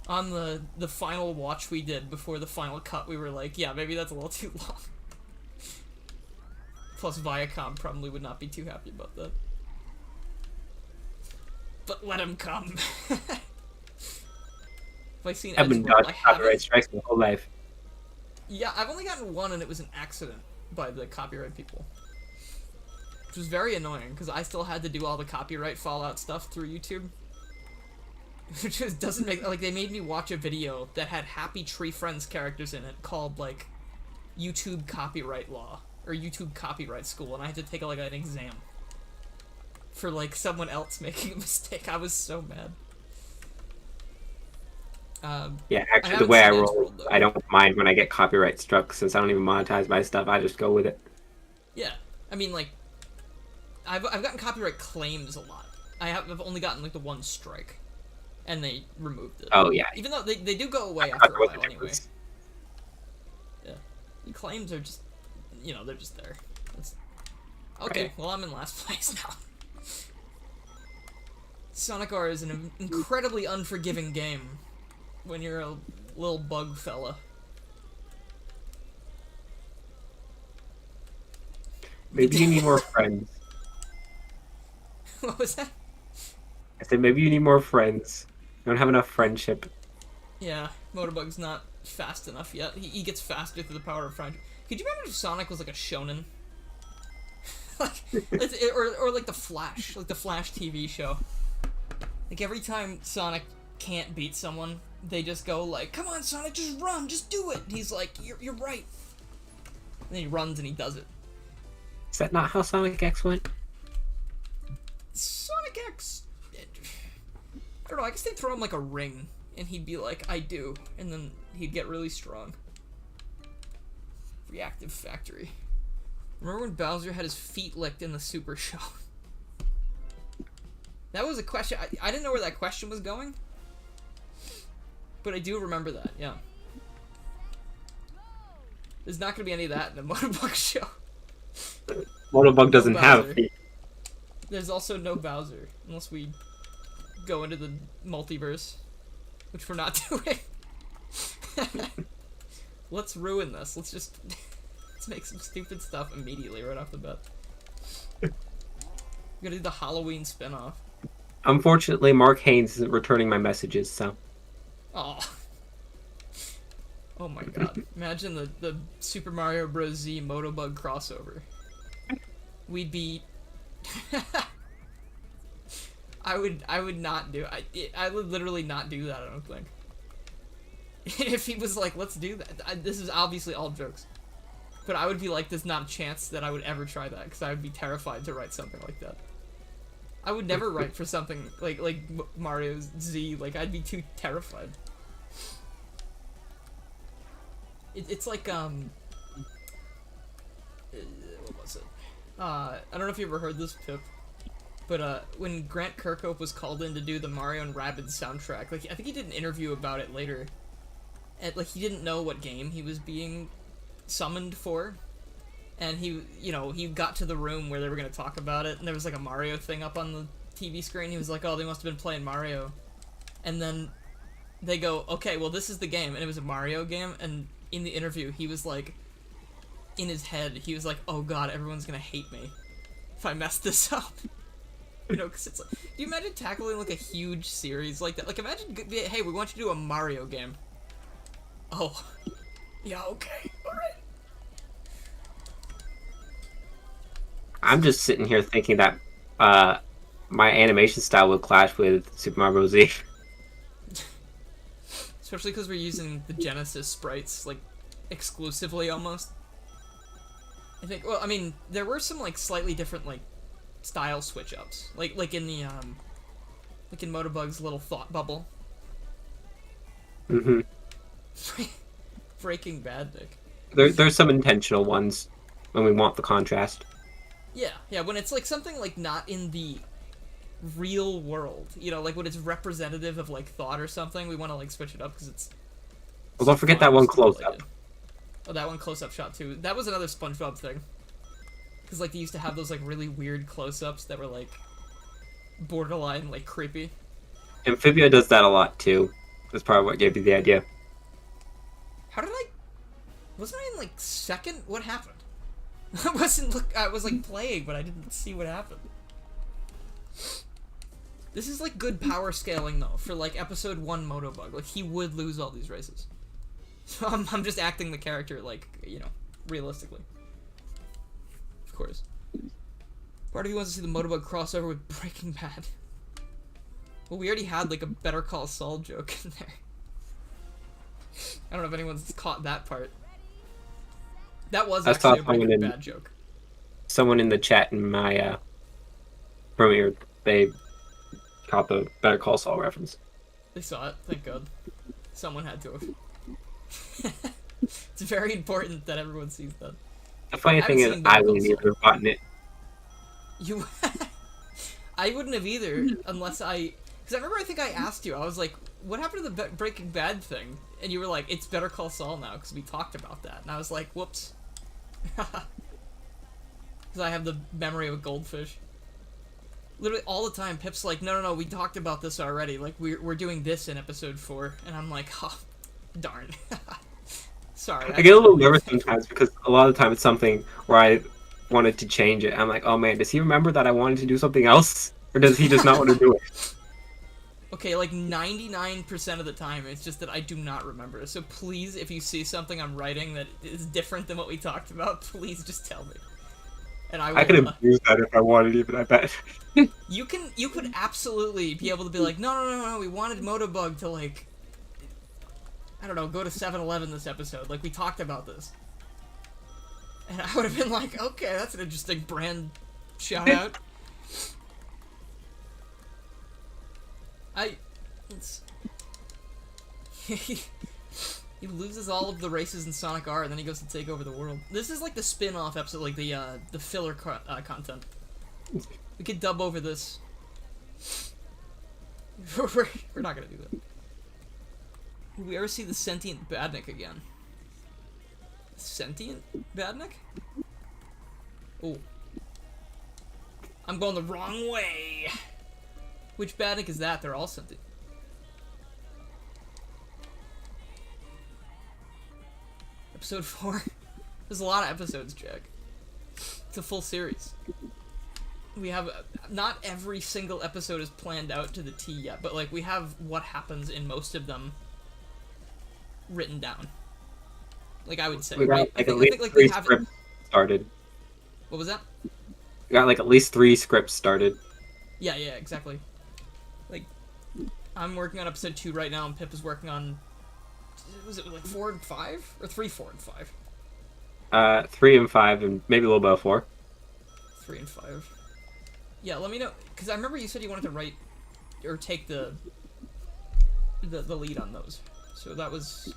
on the final watch we did before the final cut, we were like, yeah, maybe that's a little too long. Plus, Viacom probably would not be too happy about that. But let him come. Have I seen I've been Edgeworld? dodging copyright strikes my whole life. Yeah, I've only gotten one, and it was an accident by the copyright people. Which was very annoying, because I still had to do all the copyright fallout stuff through YouTube. Which just doesn't make... Like, they made me watch a video that had Happy Tree Friends characters in it called, like, YouTube Copyright Law. Or YouTube Copyright School, and I had to take, like, an exam. For, like, someone else making a mistake. I was so mad. Yeah, actually, the way I roll, I don't mind when I get copyright struck, since I don't even monetize my stuff. I just go with it. Yeah, I mean, like, I've gotten copyright claims a lot. I've only gotten like the one strike, and they removed it. Oh yeah. Even though they do go away after a while anyway. Yeah, the claims are just, they're just there. Okay, right. Well, I'm in last place now. Sonic R is an incredibly unforgiving game when you're a little bug fella. Maybe you need more friends. What was that? I said maybe you need more friends. don't have enough friendship. Yeah, Motobug's not fast enough yet. He gets faster through the power of friendship. Could you imagine if Sonic was like a shonen? or like the Flash TV show. Like every time Sonic can't beat someone, they just go like, "Come on, Sonic, just run, just do it." And he's like, "You're right." And then he runs and he does it. Is that not how Sonic X went? Sonic X, I don't know. I guess they'd throw him like a ring, and he'd be like, "I do," and then he'd get really strong. Reactive Factory. Remember when Bowser had his feet licked in the Super Show? That was a question. I didn't know where that question was going, but I do remember that. Yeah. There's not gonna be any of that in the Motobug show. Motobug doesn't No have Bowser. feet. There's also no Bowser, unless we go into the multiverse, which we're not doing. Let's ruin this. Let's make some stupid stuff immediately right off the bat. We're gonna do the Halloween spin-off. Unfortunately, Mark Haynes isn't returning my messages, so. Oh. Oh my god. Imagine the Super Mario Bros. Z Motobug crossover. We'd be... I would not do... I would literally not do that, I don't think. If he was like, let's do that. This is obviously all jokes. But I would be like, there's not a chance that I would ever try that, because I would be terrified to write something like that. I would never write for something like Mario Z. Like, I'd be too terrified. It's like, what was it? I don't know if you ever heard this, Pip, but when Grant Kirkhope was called in to do the Mario and Rabbids soundtrack, like, I think he did an interview about it later, and, like, he didn't know what game he was being summoned for, and he got to the room where they were going to talk about it, and there was, like, a Mario thing up on the TV screen. He was like, oh, they must have been playing Mario, and then they go, okay, well, this is the game, and it was a Mario game, and in the interview, he was like, in his head, he was like, oh god, everyone's gonna hate me if I mess this up. You know, because it's like, do you imagine tackling, like, a huge series like that? Like, imagine, hey, we want you to do a Mario game. Oh. Yeah, okay, alright. I'm just sitting here thinking that my animation style would clash with Super Mario Bros. Z. Especially because we're using the Genesis sprites, like, exclusively, almost. I think, well, I mean, there were some, like, slightly different, like, style switch-ups. Like in the, like in Motobug's little thought bubble. Mm-hmm. Breaking Bad, Nick. There's some intentional ones when we want the contrast. Yeah, when it's, like, something, like, not in the real world, you know, like when it's representative of, like, thought or something, we want to, like, switch it up because it's Well, don't forget that one close-up. Oh, that one close-up shot too. That was another SpongeBob thing, because, like, they used to have those, like, really weird close-ups that were, like, borderline, like, creepy. Amphibia does that a lot too. That's probably what gave you the idea. How did wasn't I in, like, second? What happened? I was, like, playing, but I didn't see what happened. This is, like, good power scaling, though, for, like, episode 1 Motobug. Like, he would lose all these races. So I'm just acting the character, like, you know, realistically. Of course. Part of you wants to see the Motobug crossover with Breaking Bad. Well, we already had, like, a Better Call Saul joke in there. I don't know if anyone's caught that part. That was actually a Breaking Bad joke. Someone in the chat in my premiere, they caught the Better Call Saul reference. They saw it, thank God. Someone had to have. It's very important that everyone sees that. The funny thing is, I wouldn't either have gotten it. You... I wouldn't have either, unless I... Because I remember, I think I asked you, I was like, what happened to the Breaking Bad thing? And you were like, it's Better Call Saul now, because we talked about that. And I was like, whoops. Because I have the memory of a goldfish. Literally all the time, Pip's like, no, we talked about this already. Like, we're doing this in episode 4. And I'm like, oh, darn. Sorry. I get a little nervous sometimes because a lot of the time it's something where I wanted to change it. I'm like, oh man, does he remember that I wanted to do something else? Or does he just not want to do it? Okay, like 99% of the time, it's just that I do not remember. So please, if you see something I'm writing that is different than what we talked about, please just tell me. And I will. I could have used that if I wanted even, I bet. You could absolutely be able to be like, no, we wanted Motobug to, like, I don't know, go to 7-Eleven this episode. Like, we talked about this. And I would have been like, okay, that's an interesting brand shout-out. He loses all of the races in Sonic R, and then he goes to take over the world. This is like the spin-off episode, like the filler content. We could dub over this. We're not gonna do that. Will we ever see the sentient Badnik again? Sentient Badnik? Oh. I'm going the wrong way! Which Badnik is that? They're all sentient. Episode 4? There's a lot of episodes, Jack. It's a full series. We have... not every single episode is planned out to the T yet, but, like, we have what happens in most of them written down. Like, I would say. We got, right? like, I at think, least like, 3 they have it... scripts started. What was that? We got, like, at least 3 scripts started. Yeah, exactly. Like, I'm working on episode 2 right now, and Pip is working on... was it, like, 4 and 5? Or 3, 4, and 5? 3 and 5, and maybe a little bit of 4. 3 and 5. Yeah, let me know, because I remember you said you wanted to write, or take the lead on those. So that was...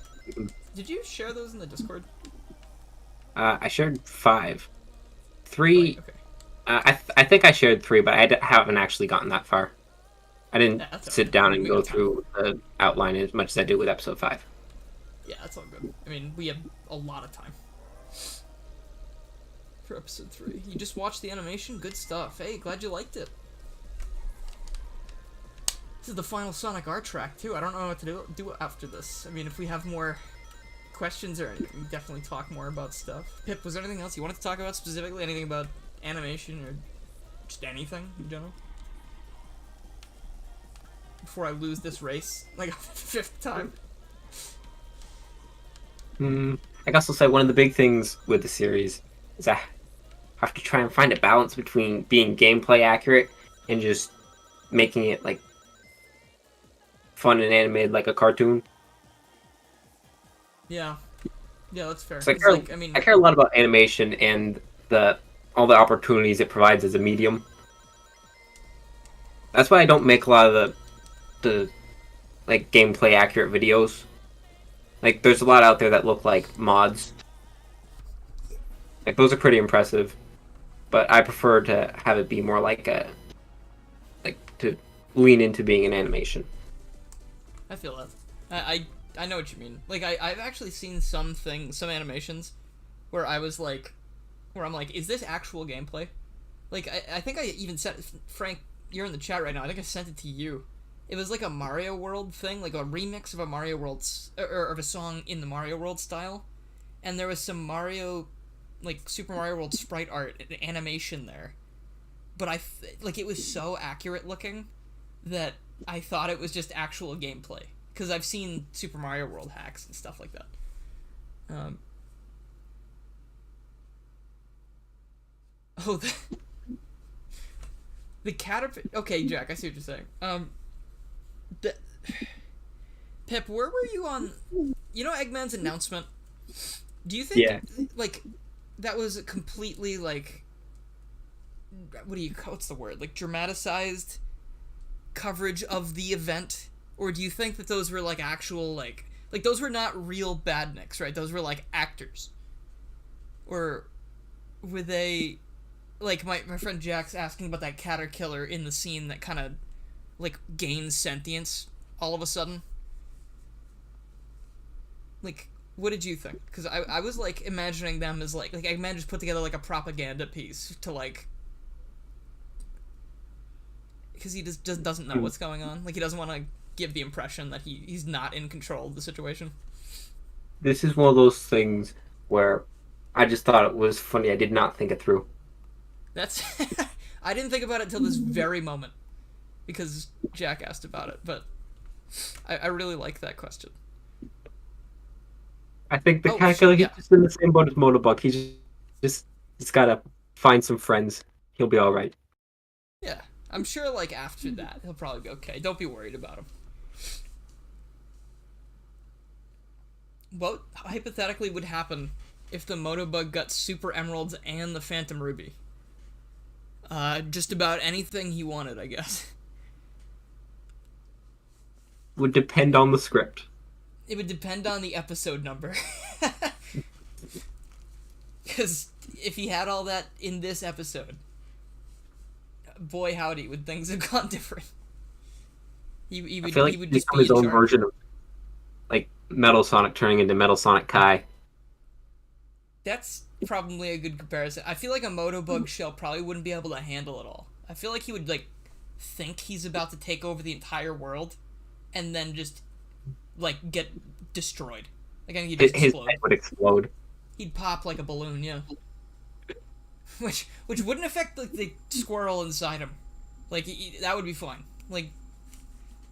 Did you share those in the Discord? I shared 5. 3... Right, okay. I think I shared 3, but I haven't actually gotten that far. I didn't sit down and go through the outline as much as I did with episode 5. Yeah, that's all good. I mean, we have a lot of time. For episode 3. You just watched the animation? Good stuff. Hey, glad you liked it. This is the final Sonic R track, too. I don't know what to do after this. I mean, if we have more questions or anything, we definitely talk more about stuff. Pip, was there anything else you wanted to talk about specifically? Anything about animation or just anything in general? Before I lose this race, like, a 5th time. I guess I'll say one of the big things with the series is I have to try and find a balance between being gameplay accurate and just making it, like, fun and animated like a cartoon. Yeah, that's fair. So I care a lot about animation and all the opportunities it provides as a medium. That's why I don't make a lot of the like gameplay accurate videos. Like, there's a lot out there that look like mods. Like, those are pretty impressive, but I prefer to have it be more like to lean into being an animation. I feel that. I know what you mean. Like, I've actually seen some animations where I'm like, is this actual gameplay? Like, I think I even sent, Frank, you're in the chat right now, I think I sent it to you. It was like a Mario World thing, like a remix of a Mario World, or of a song in the Mario World style. And there was some like, Super Mario World sprite art, animation there. But it was so accurate looking that I thought it was just actual gameplay. Because I've seen Super Mario World hacks and stuff like that. The caterpillar... Okay, Jack, I see what you're saying. Pip, where were you on... You know Eggman's announcement? Do you think, like, that was completely, like... What's the word? Like, dramatized coverage of the event? Or do you think that those were, like, actual, like... Like, those were not real badniks, right? Those were, like, actors. Or were they... Like, my friend Jack's asking about that caterpillar in the scene that kind of, like, gains sentience all of a sudden. Like, what did you think? Because I was, like, imagining them as, like Eggman just put together, like, a propaganda piece to, like... Because he just doesn't know what's going on. Like, he doesn't want to give the impression that he's not in control of the situation. This is one of those things where I just thought it was funny. I did not think it through. That's... I didn't think about it till this very moment. because Jack asked about it, but I really like that question. I think the Oh, calculator, yeah. he's just in the same boat as Motobug. Just gotta find some friends. He'll be all right. Yeah, I'm sure, like, after that, he'll probably be okay. Don't be worried about him. What hypothetically would happen if the Motobug got Super Emeralds and the Phantom Ruby? Just about anything he wanted, I guess. Would depend on the script. It would depend on the episode number. Because if he had all that in this episode, boy howdy, would things have gone different. He would, I feel like he would he'd just become be his in own charge. version of, like, Metal Sonic turning into Metal Sonic Kai. That's probably a good comparison. I feel like a Motobug shell probably wouldn't be able to handle it all. I feel like he would, like, think he's about to take over the entire world, and then just, like, get destroyed. Like, I think he'd just His explode. head would explode. He'd pop like a balloon, yeah. Which wouldn't affect, like, the squirrel inside him. Like, that would be fine. Like,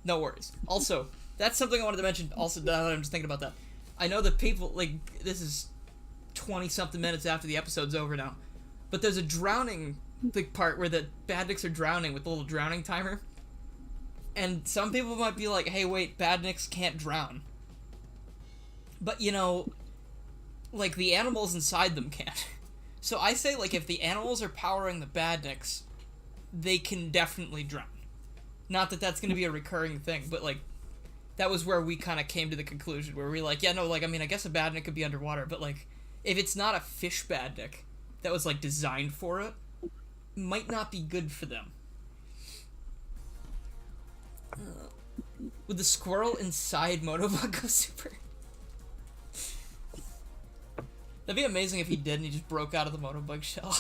no worries. Also, that's something I wanted to mention, also, now that I'm just thinking about that. I know that people, like, this is 20-something minutes after the episode's over now, but there's a drowning, like, part where the Badniks are drowning with the little drowning timer. And some people might be like, hey, wait, Badniks can't drown. But, you know, like, the animals inside them can't. So I say, like, if the animals are powering the Badniks, they can definitely drown. Not that that's going to be a recurring thing, but, like, that was where we kind of came to the conclusion, where we were like, yeah, no, like, I mean, I guess a Badnik could be underwater, but, like, if it's not a fish Badnik that was, like, designed for it, might not be good for them. Would the squirrel inside Motobug go super? That'd be amazing if he did and he just broke out of the Motobug shell.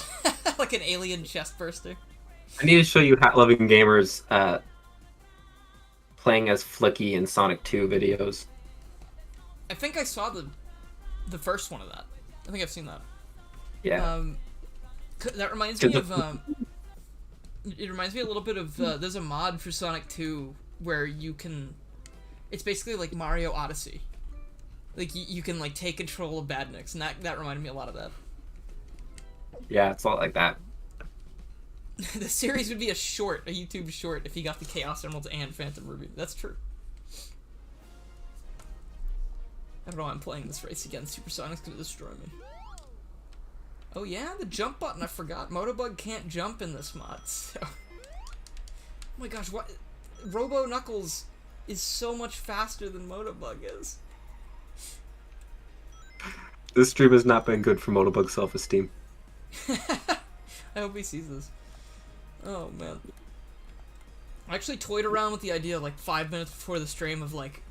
Like an alien chest burster. I need to show you Hat Loving Gamers playing as Flicky in Sonic 2 videos. I think I saw the first one of that. I think I've seen that. Yeah. That reminds me of it reminds me a little bit of there's a mod for Sonic 2 where you can, it's basically like Mario Odyssey. Like you can like take control of Badniks, and that reminded me a lot of that. Yeah, it's a lot like that. The series would be a YouTube short, if he got the Chaos Emeralds and Phantom Ruby. That's true. I don't know why I'm playing this race again. Supersonic's gonna destroy me. Oh yeah, the jump button, I forgot. Motobug can't jump in this mod, so... Oh my gosh, what? Robo Knuckles is so much faster than Motobug is. This stream has not been good for Motobug's self-esteem. I hope he sees this. Oh man. I actually toyed around with the idea like 5 minutes before the stream of like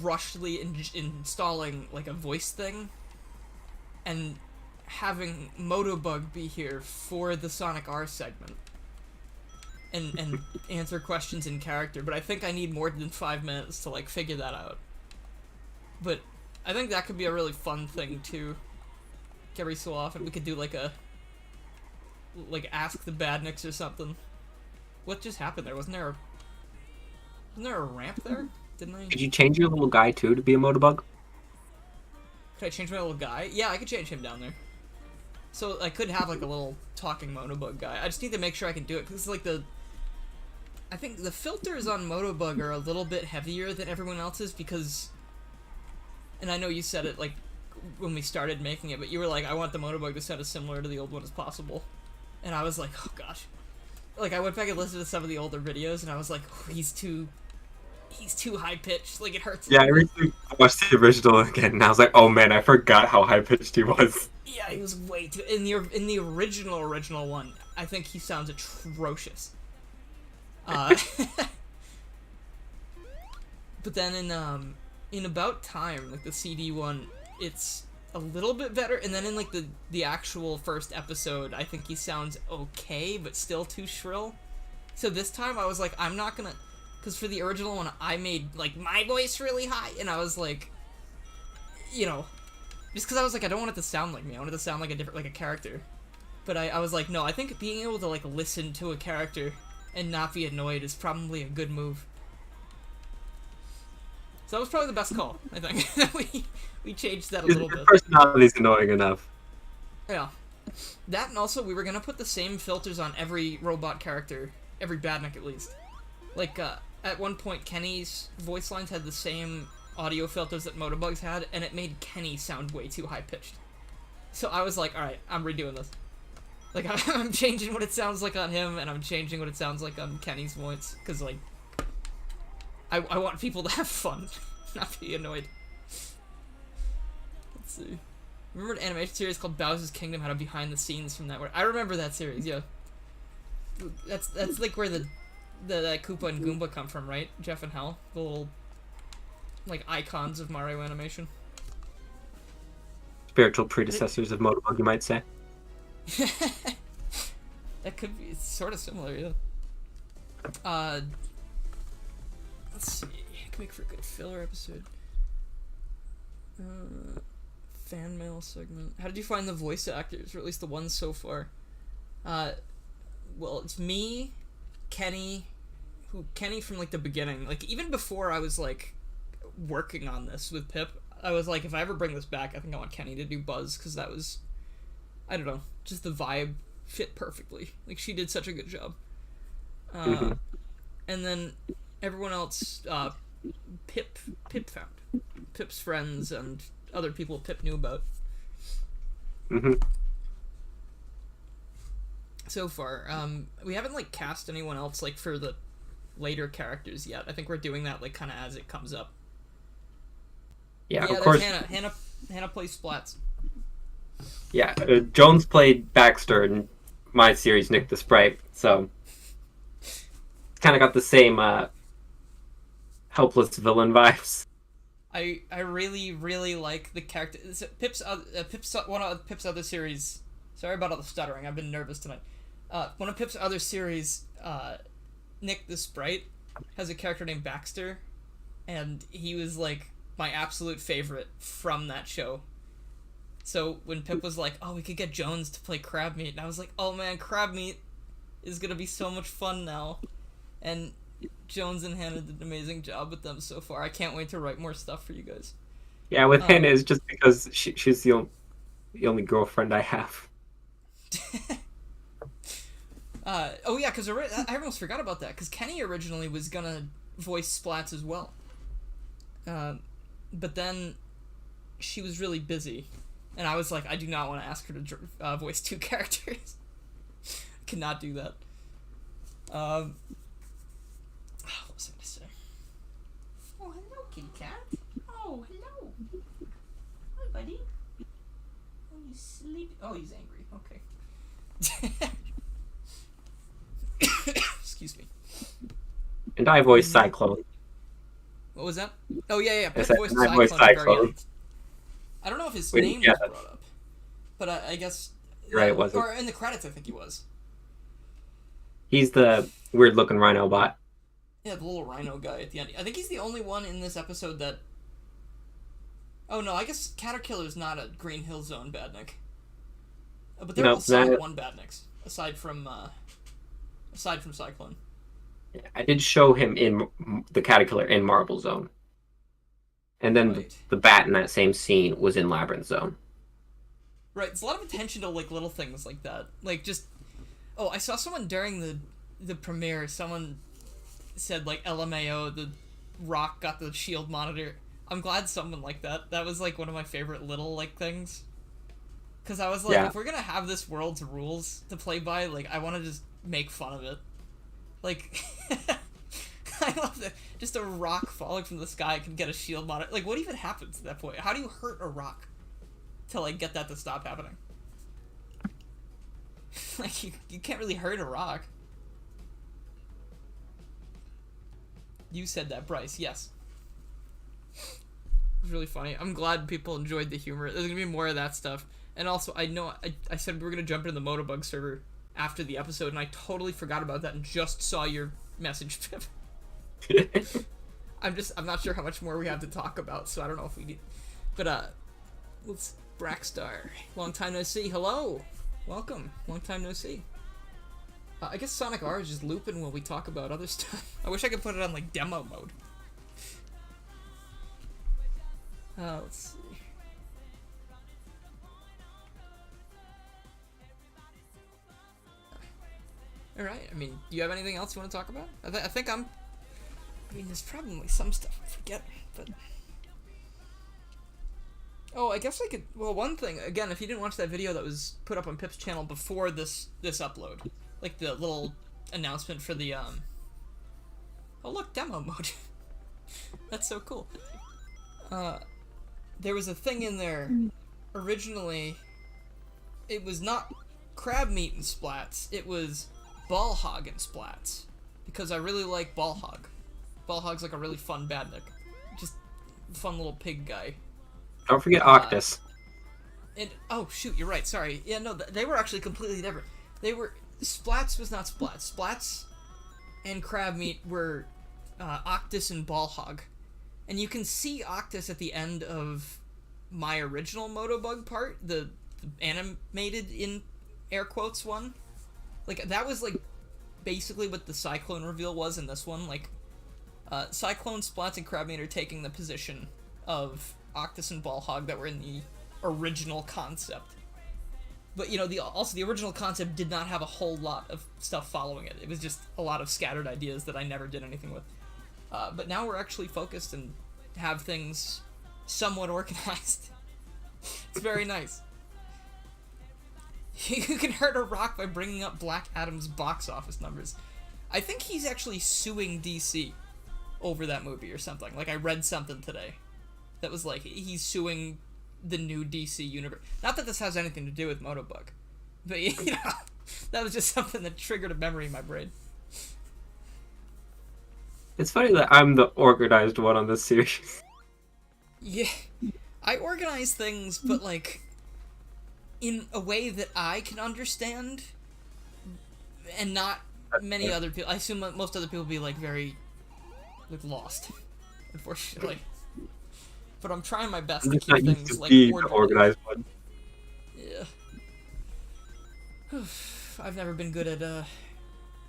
rushly installing like a voice thing and having Motobug be here for the Sonic R segment and answer questions in character, but I think I need more than 5 minutes to like figure that out. But I think that could be a really fun thing too. Every so often we could do like ask the Badniks or something. What just happened there? Wasn't there a ramp there? Didn't I? Could you change your little guy too to be a Motobug? Could I change my little guy? Yeah, I could change him down there. So I could have like a little talking Motobug guy. I just need to make sure I can do it because like I think the filters on Motobug are a little bit heavier than everyone else's because, and I know you said it like when we started making it, but you were like, I want the Motobug to sound as similar to the old one as possible, and I was like, oh gosh. Like I went back and listened to some of the older videos, and I was like, oh, he's too high pitched. Like it hurts. Yeah, I recently watched the original again, and I was like, oh man, I forgot how high pitched he was. Yeah, he was way too. In the original one, I think he sounds atrocious. But then in About Time, like the CD one, it's a little bit better, and then in like the actual first episode, I think he sounds okay, but still too shrill. So this time I was like, I'm not gonna, because for the original one, I made like my voice really high, and I was like, you know, just because I was like, I don't want it to sound like me. I want it to sound like a different, like a character. But I was like, no, I think being able to like listen to a character and not be annoyed is probably a good move. So that was probably the best call, I think. we changed that a little bit. Personality's annoying enough. Yeah. That, and also we were gonna put the same filters on every robot character, every Badnik at least. Like, at one point Kenny's voice lines had the same audio filters that Motobug's had, and it made Kenny sound way too high-pitched. So I was like, alright, I'm redoing this. Like, I'm changing what it sounds like on him, and I'm changing what it sounds like on Kenny's voice, because, like, I want people to have fun, not be annoyed. Let's see. Remember an animation series called Bowser's Kingdom had a behind the scenes from that? I remember that series, yeah. That's like where the Koopa and Goomba come from, right? Jeff and Hal, the little like icons of Mario animation. Spiritual predecessors of Motobug, you might say. That could be, it's sort of similar, yeah. Let's see. I can make for a good filler episode. Fan mail segment. How did you find the voice actors, or at least the ones so far? Well, it's me, Kenny from like the beginning. Like even before I was like working on this with Pip, I was like, if I ever bring this back, I think I want Kenny to do Buzz, because that was, I don't know, just the vibe fit perfectly. Like she did such a good job. And then everyone else, Pip found. Pip's friends and other people Pip knew about. So far, we haven't like cast anyone else like for the later characters yet. I think we're doing that like kind of as it comes up. Yeah, of there's course. Hannah plays Splats. Yeah, Jones played Baxter in my series, Nick the Sprite, so it's kind of got the same helpless villain vibes. I really like the character. Pip's one of Pip's other series. Sorry about all the stuttering. I've been nervous tonight. One of Pip's other series, Nick the Sprite, has a character named Baxter, and he was like my absolute favorite from that show. So when Pip was like, "Oh, we could get Jones to play Crab Meat," and I was like, "Oh man, Crab Meat is gonna be so much fun now," and Jones and Hannah did an amazing job with them so far. I can't wait to write more stuff for you guys. Yeah, with Hannah is just because she's the only girlfriend I have. Oh yeah, because I almost forgot about that, because Kenny originally was gonna voice Splats as well. But then she was really busy, and I was like, I do not want to ask her to voice two characters. Cannot do that. What was I going to say? Oh, hello, kitty cat. Oh, hello. Hi, buddy. Oh, you sleepy? Oh, he's angry. Okay. Excuse me. And I voiced Cyclone. What was that? Oh, yeah. I Pip said, voiced I voiced Cyclone. Cyclone. I don't know if his Wait, name yeah. was brought up. But I guess... You're right, it wasn't. Or in the credits, I think he was. He's the weird-looking rhino bot. Yeah, the little rhino guy at the end. I think he's the only one in this episode that... Oh, no, I guess Caterkiller's not a Green Hill Zone Badnik. But there are also one Badniks, aside from Cyclone. I did show him in the Caterpillar in Marble Zone. And then Right. the bat in that same scene was in Labyrinth Zone. Right, it's a lot of attention to, like, little things like that. Like, just... Oh, I saw someone during the premiere, someone said, like, LMAO, the Rock got the shield monitor. I'm glad someone like that. That was, like, one of my favorite little, like, things. Because I was like, Yeah. if we're gonna have this world's rules to play by, like, I want to just make fun of it. Like, I love that. Just a rock falling from the sky can get a shield monitor. Like, what even happens at that point? How do you hurt a rock to, like, get that to stop happening? Like, you can't really hurt a rock. You said that, Bryce. Yes. It was really funny. I'm glad people enjoyed the humor. There's gonna be more of that stuff. And also, I know I said we were gonna jump into the Motobug server after the episode, and I totally forgot about that and just saw your message, Pip. I'm not sure how much more we have to talk about, so I don't know if we need. But let's Brackstar. Long time no see. Hello. Welcome. Long time no see. I guess Sonic R is just looping while we talk about other stuff. I wish I could put it on, like, demo mode. Let's see. Alright, I mean, do you have anything else you want to talk about? I think I mean, there's probably some stuff I'm forgetting, but... Oh, I guess I could... Well, one thing, again, if you didn't watch that video that was put up on Pip's channel before this upload, like the little announcement for the, Oh, look, demo mode. That's so cool. There was a thing in there, originally, it was not crab meat and splats, it was ball hog and splats, because I really like ball hog. Ball hog's like a really fun badnik. Just fun little pig guy. Don't forget Octus. And oh shoot, you're right. Sorry. Yeah, no, they were actually completely different. They were Splats was not Splats. Splats and crab meat were Octus and ball hog, and you can see Octus at the end of my original Motobug part, the animated in air quotes one. Like that was like basically what the Cyclone reveal was in this one. Like Cyclone, Splats, and crab meat are taking the position of Octus and ball hog that were in the original concept. But, you know, also the original concept did not have a whole lot of stuff following it. It was just a lot of scattered ideas that I never did anything with. But now we're actually focused and have things somewhat organized. It's very nice. You can hurt a rock by bringing up Black Adam's box office numbers. I think he's actually suing DC over that movie or something. Like, I read something today that was like, he's suing the new DC universe. Not that this has anything to do with Motobug, but you know, that was just something that triggered a memory in my brain. It's funny that I'm the organized one on this series. Yeah, I organize things, but like in a way that I can understand, and not many other people. I assume most other people will be like very like lost, unfortunately. But I'm trying my best to keep things like the organized one. Yeah. I've never been good at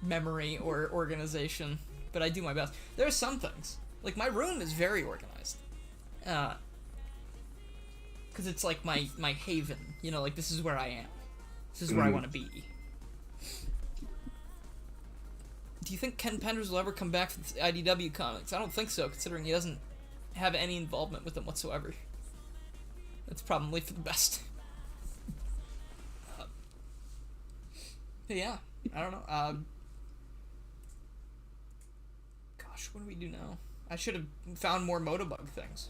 memory or organization, but I do my best. There are some things. Like my room is very organized. Cuz it's like my haven, you know, like this is where I am. This is where I want to be. Do you think Ken Penders will ever come back for the IDW comics? I don't think so, considering he doesn't have any involvement with them whatsoever. That's probably for the best. But yeah, I don't know. Gosh, what do we do now? I should have found more Motobug things.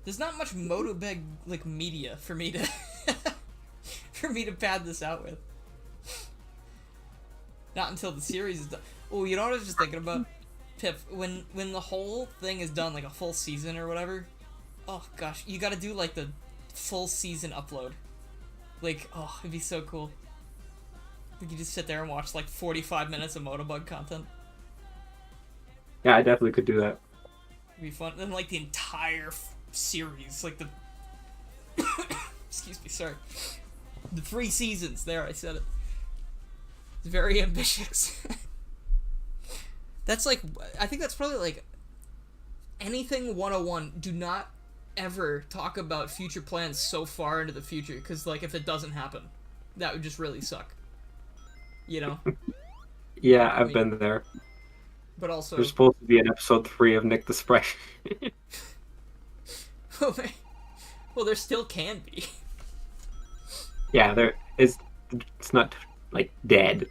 There's not much Motobug like media for me to for me to pad this out with. Not until the series is done. Oh, you know what I was just thinking about? Pip, when the whole thing is done, like a full season or whatever, oh gosh, you gotta do like the full season upload. Like, oh, it'd be so cool. We could just sit there and watch like 45 minutes of Motobug content. Yeah, I definitely could do that. It'd be fun. And like the entire series, like the excuse me, sorry. The 3 seasons, there, I said it. It's very ambitious. That's like, I think that's probably like anything 101. Do not ever talk about future plans so far into the future, because like if it doesn't happen, that would just really suck. You know? Yeah, I've been there. But also, there's supposed to be an episode 3 of Nick the Sprite. Well, there still can be. Yeah, there is. It's not like dead.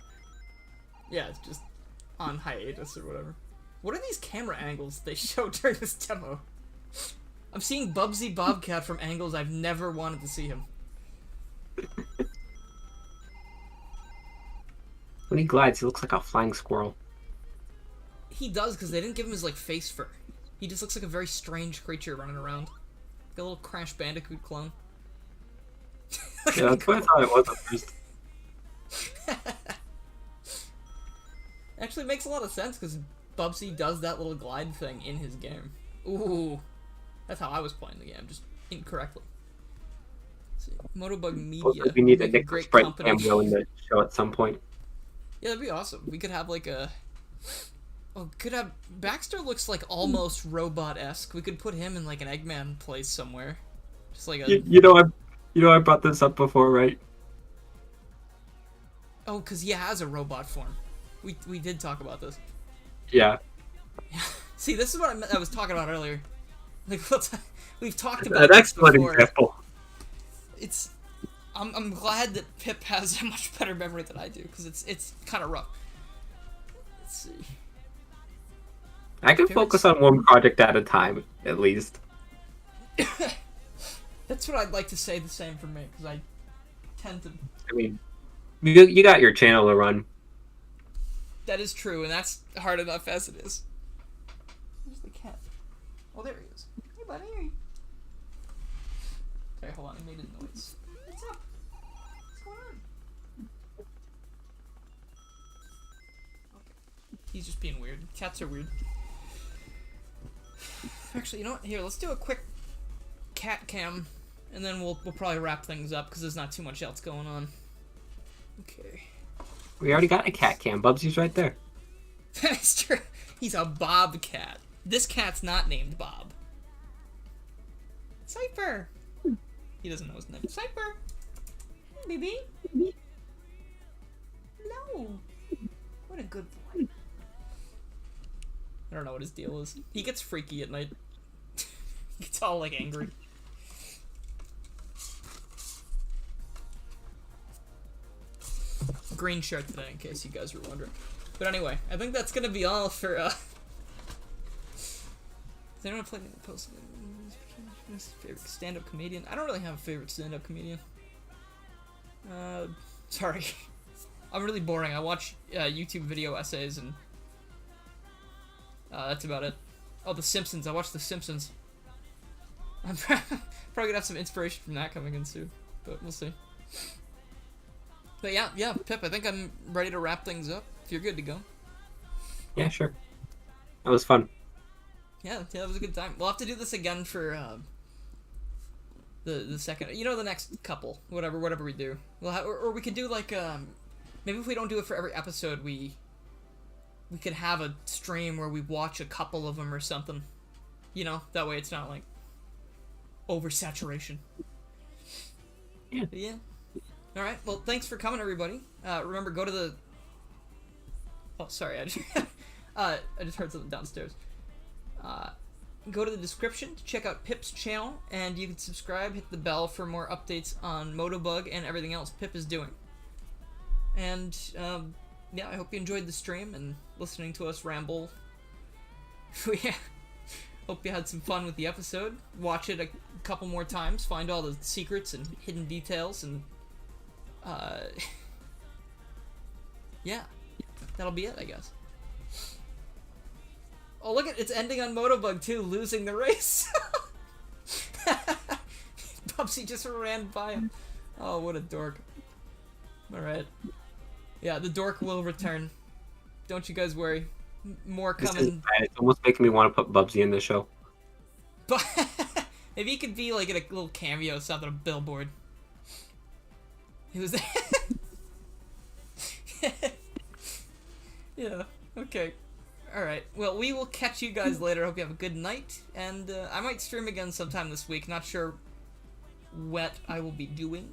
Yeah, it's just on hiatus or whatever. What are these camera angles they show during this demo? I'm seeing Bubsy Bobcat from angles I've never wanted to see him. When he glides, he looks like a flying squirrel. He does, because they didn't give him his, like, face fur. He just looks like a very strange creature running around. Like a little Crash Bandicoot clone. Yeah, that's what I thought it was at first. Actually, it makes a lot of sense, because Bubsy does that little glide thing in his game. Ooh. That's how I was playing the game, just incorrectly. Let's see. Motobug Media. We need a make Nick the great Sprite company. cameo in the show at some point. Yeah, that'd be awesome. We could have like a. Oh, could have Baxter looks like almost robot-esque. We could put him in like an Eggman place somewhere, just like a. I brought this up before, right? Oh, cause he has a robot form. We did talk about this. Yeah. See, this is what I was talking about earlier. Like we've talked about An this excellent before. example. It's. I'm glad that Pip has a much better memory than I do, because it's kind of rough. Let's see. I can focus on one project at a time, at least. That's what I'd like to say the same for me, because I tend to... I mean, you got your channel to run. That is true, and that's hard enough as it is. Where's the cat? Oh, there he is. Hey, buddy. Okay, hold on. I made a noise. What's up? What's going on? Okay. He's just being weird. Cats are weird. Actually, you know what? Here, let's do a quick cat cam, and then we'll probably wrap things up, because there's not too much else going on. Okay. We already got a cat cam. Bubsy's right there. That's true. He's a bobcat. This cat's not named Bob. Cypher! He doesn't know his name. Cypher! Hey, baby. No. What a good boy. I don't know what his deal is. He gets freaky at night. He gets all, like, angry. Green shirt today, in case you guys were wondering. But anyway, I think that's gonna be all for, Does anyone play the post? Favorite stand-up comedian? I don't really have a favorite stand-up comedian. Sorry. I'm really boring. I watch YouTube video essays, and that's about it. Oh, The Simpsons. I watch The Simpsons. I'm probably gonna have some inspiration from that coming in soon, but we'll see. But yeah, Pip, I think I'm ready to wrap things up. If you're good to go. Yeah, sure. That was fun. Yeah, that was a good time. We'll have to do this again for the second, the next couple, whatever we do. We'll have, or we could do like maybe if we don't do it for every episode, we could have a stream where we watch a couple of them or something. That way it's not like oversaturation. Yeah. But yeah. All right. Well, thanks for coming, everybody. Remember, go to the. Oh, sorry. I just heard something downstairs. Go to the description to check out Pip's channel, and you can subscribe, hit the bell for more updates on Motobug and everything else Pip is doing. And yeah, I hope you enjoyed the stream and listening to us ramble. Yeah. Hope you had some fun with the episode. Watch it a couple more times, find all the secrets and hidden details, and yeah, that'll be it, I guess. Oh, look it's ending on Motobug too, losing the race. Bubsy just ran by him. Oh, what a dork. Alright. Yeah, the dork will return. Don't you guys worry. More coming. It's almost making me want to put Bubsy in the show. But maybe he could be like in a little cameo, something, a billboard. He was there. Yeah, okay. Alright, well, we will catch you guys later. Hope you have a good night. And I might stream again sometime this week. Not sure what I will be doing.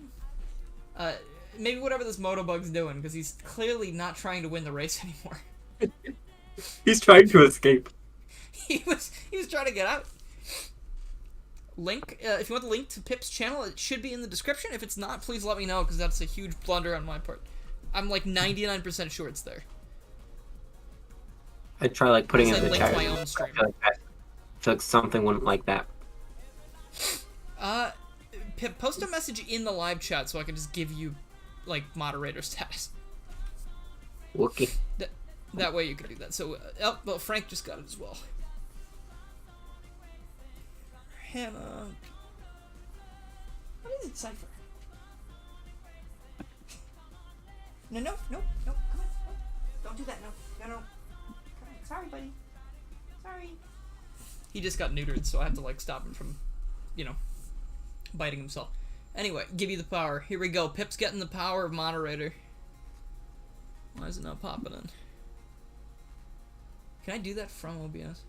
Maybe whatever this Motobug's doing, because he's clearly not trying to win the race anymore. He's trying to escape. He was trying to get out. Link, if you want the link to Pip's channel, it should be in the description. If it's not, please let me know, because that's a huge blunder on my part. I'm like 99% sure it's there. I'd try like putting it in the link chat. to my own stream. I feel like something wouldn't like that. Pip, post a message in the live chat so I can just give you, like, moderator status. Okay. That way you can do that. So, oh, well, Frank just got it as well. Hannah. What is it, Cypher? No, come on. Don't do that, no. Come on. Sorry, buddy. Sorry. He just got neutered, so I have to, like, stop him from, biting himself. Anyway, give you the power. Here we go. Pip's getting the power of moderator. Why is it not popping in? Can I do that from OBS?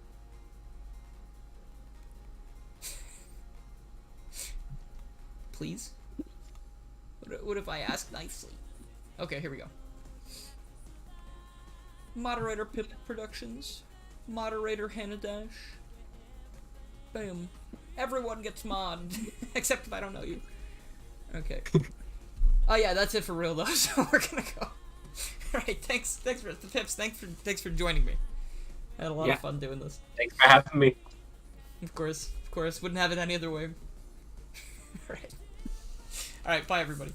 Please? What if I ask nicely? Okay, here we go. Moderator Pip Productions. Moderator Hannah Dash. Boom. Everyone gets mod. Except if I don't know you. Okay. Oh yeah, that's it for real though, so we're gonna go. Alright, thanks for the Pips, thanks for joining me. I had a lot of fun doing this. Thanks for having me. Of course. Wouldn't have it any other way. Alright. Alright, bye everybody.